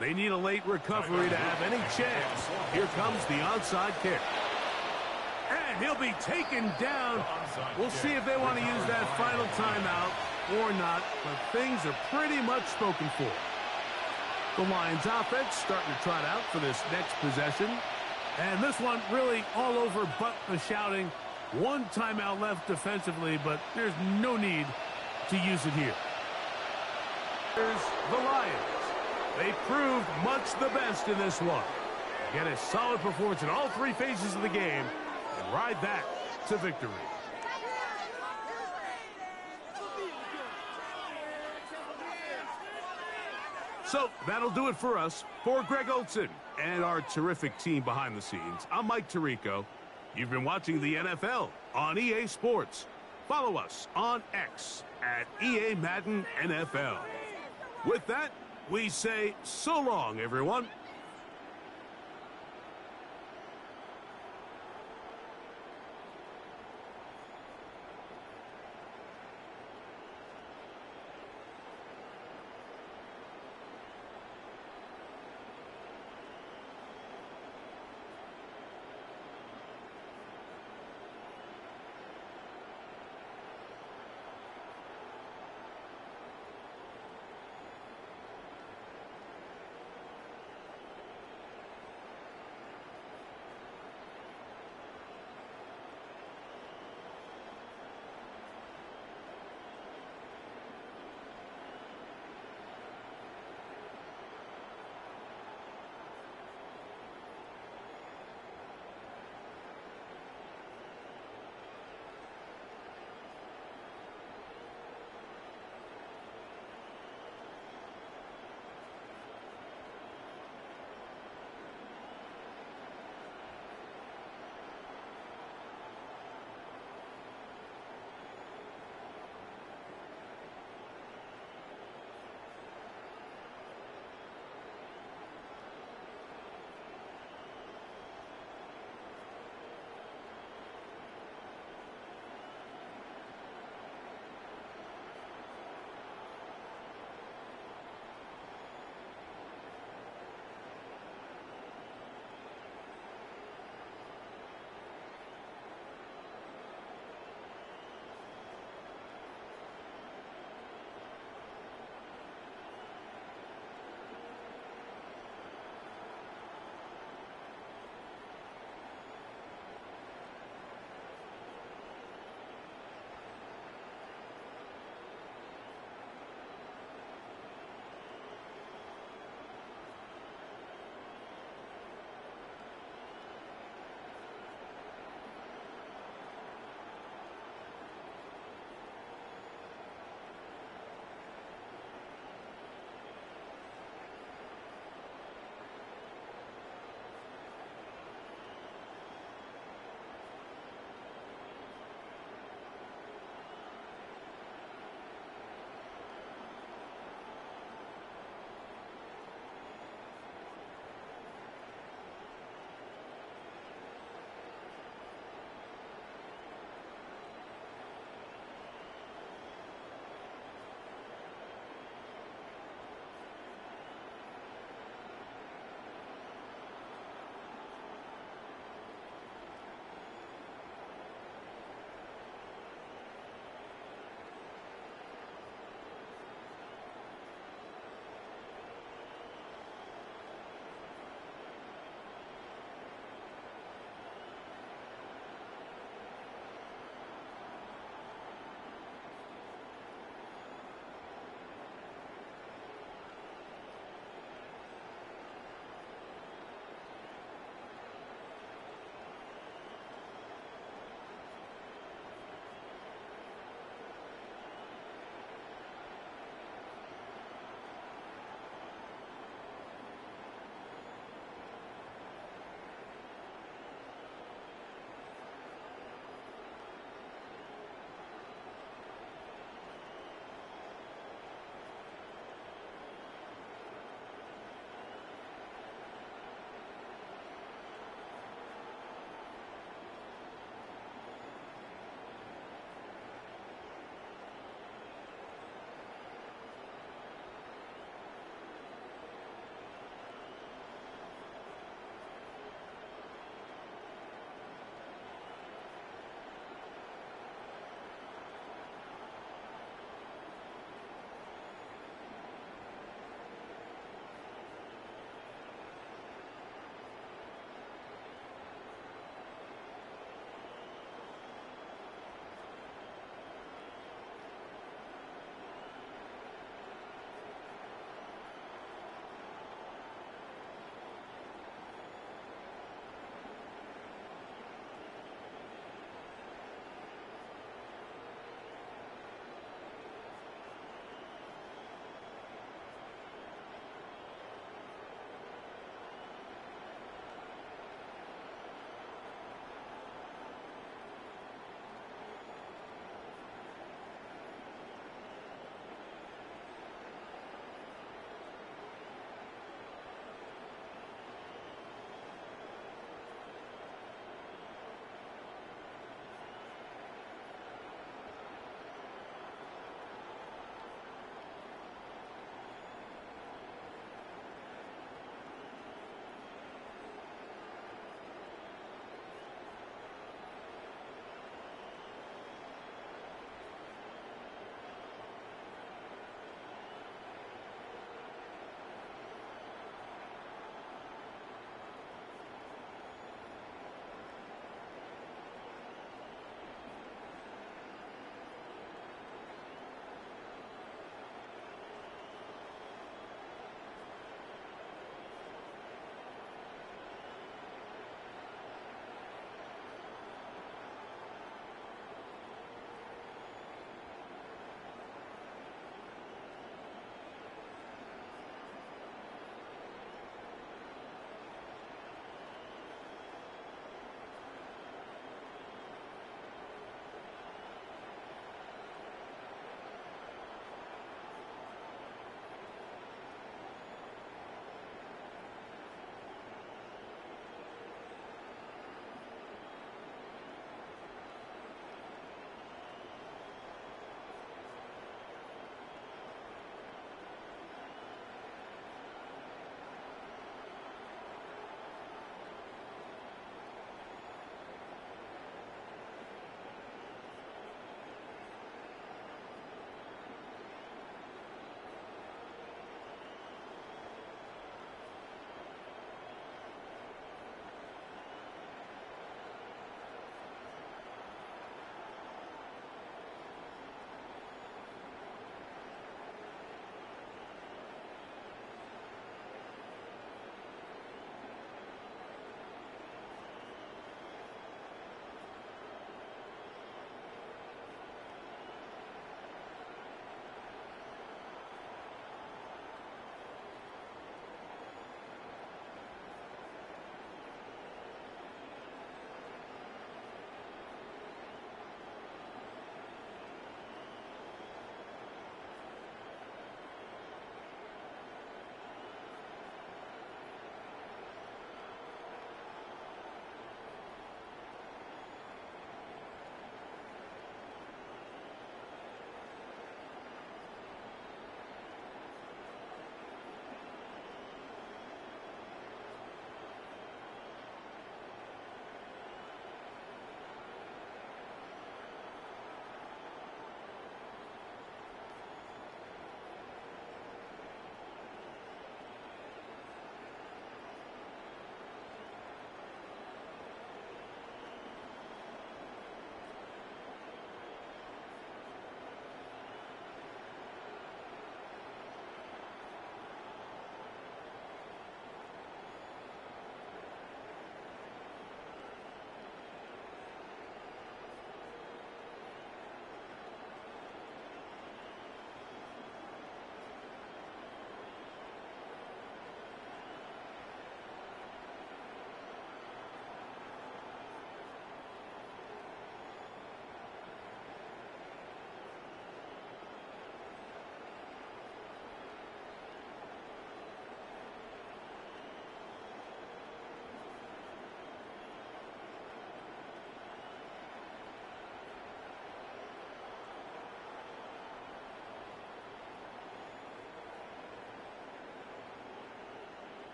They need a late recovery to have any chance. Here comes the onside kick. And he'll be taken down. We'll see if they want to use that final timeout or not, but things are pretty much spoken for. The Lions offense starting to trot out for this next possession. And this one really all over but the shouting. 1 timeout left defensively, but there's no need to use it here. Here's the Lions. They proved much the best in this one. Get a solid performance in all 3 phases of the game and ride that to victory. So that'll do it for us. For Greg Olsen and our terrific team behind the scenes, I'm Mike Tirico. You've been watching the NFL on EA Sports. Follow us on X at EA Madden NFL. With that, we say so long, everyone.